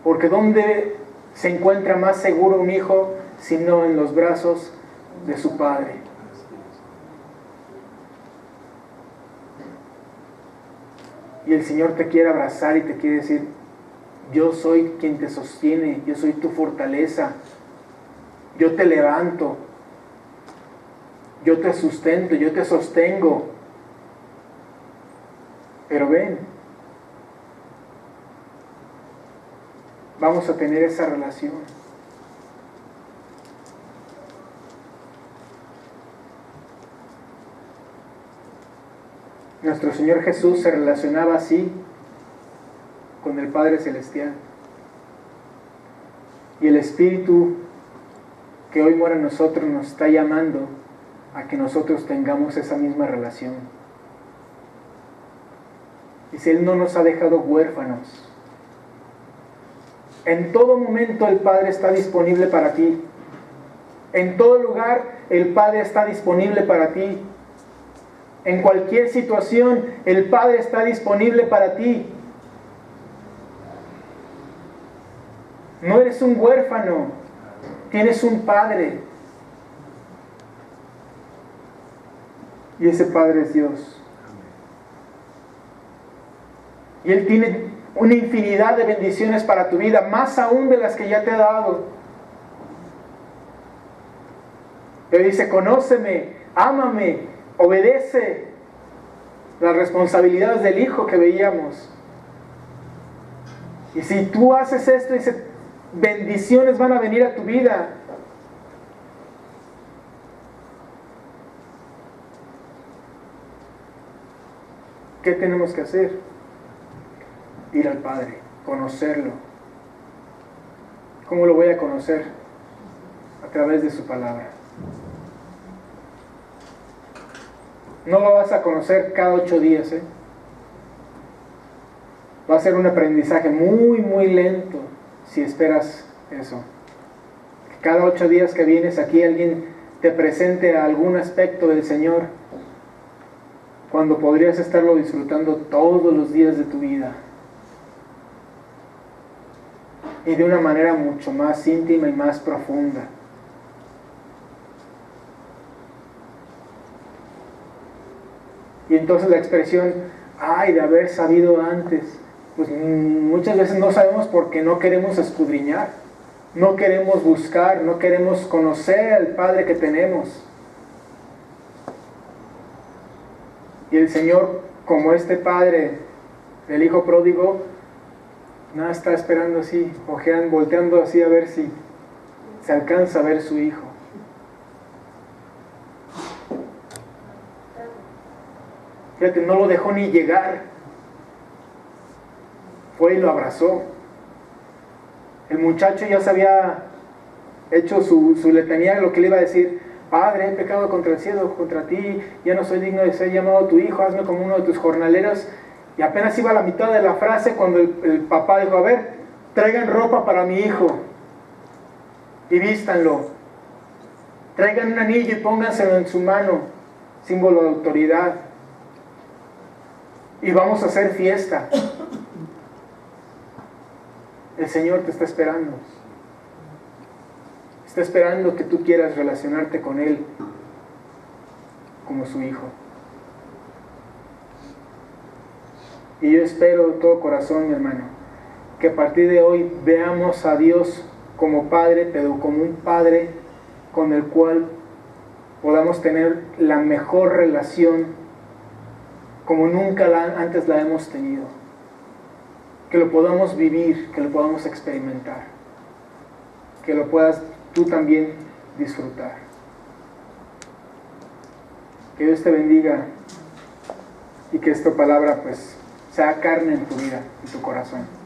Porque ¿dónde se encuentra más seguro un hijo sino en los brazos de su padre? Y el Señor te quiere abrazar y te quiere decir: yo soy quien te sostiene, yo soy tu fortaleza, yo te levanto, yo te sustento, yo te sostengo. Pero ven, vamos a tener esa relación. Nuestro Señor Jesús se relacionaba así con el Padre Celestial. Y el Espíritu que hoy mora en nosotros nos está llamando a que nosotros tengamos esa misma relación. Dice, Él no nos ha dejado huérfanos. En todo momento el Padre está disponible para ti. En todo lugar el Padre está disponible para ti. En cualquier situación el Padre está disponible para ti. No eres un huérfano, tienes un Padre. Y ese Padre es Dios. Y Él tiene una infinidad de bendiciones para tu vida, más aún de las que ya te ha dado. Él dice, conóceme, ámame, obedece. Las responsabilidades del Hijo que veíamos. Y si tú haces esto, dice, bendiciones van a venir a tu vida. ¿Qué tenemos que hacer? Ir al Padre, conocerlo. ¿Cómo lo voy a conocer? A través de su palabra. No lo vas a conocer cada 8 días, ¿eh? Va a ser un aprendizaje muy, muy lento si esperas eso. Cada 8 días que vienes aquí alguien te presente algún aspecto del Señor, cuando podrías estarlo disfrutando todos los días de tu vida. Y de una manera mucho más íntima y más profunda. Y entonces la expresión, ay, de haber sabido antes, pues muchas veces no sabemos porque no queremos escudriñar, no queremos buscar, no queremos conocer al Padre que tenemos. Y el Señor, como este Padre del Hijo pródigo, nada está esperando así, ojeando, volteando así a ver si se alcanza a ver su Hijo. Fíjate, no lo dejó ni llegar. Fue y lo abrazó. El muchacho ya se había hecho su letanía de lo que le iba a decir. Padre, he pecado contra el cielo, contra ti, ya no soy digno de ser llamado tu hijo, hazme como uno de tus jornaleros. Y apenas iba a la mitad de la frase cuando el papá dijo, a ver, traigan ropa para mi hijo y vístanlo. Traigan un anillo y pónganselo en su mano, símbolo de autoridad. Y vamos a hacer fiesta. El Señor te está esperando. Está esperando que tú quieras relacionarte con Él como su hijo. Y yo espero de todo corazón, mi hermano, que a partir de hoy veamos a Dios como Padre, pero como un Padre con el cual podamos tener la mejor relación como nunca antes la hemos tenido. Que lo podamos vivir, que lo podamos experimentar, que lo puedas tú también disfrutar. Que Dios te bendiga y que esta palabra pues sea carne en tu vida, en tu corazón.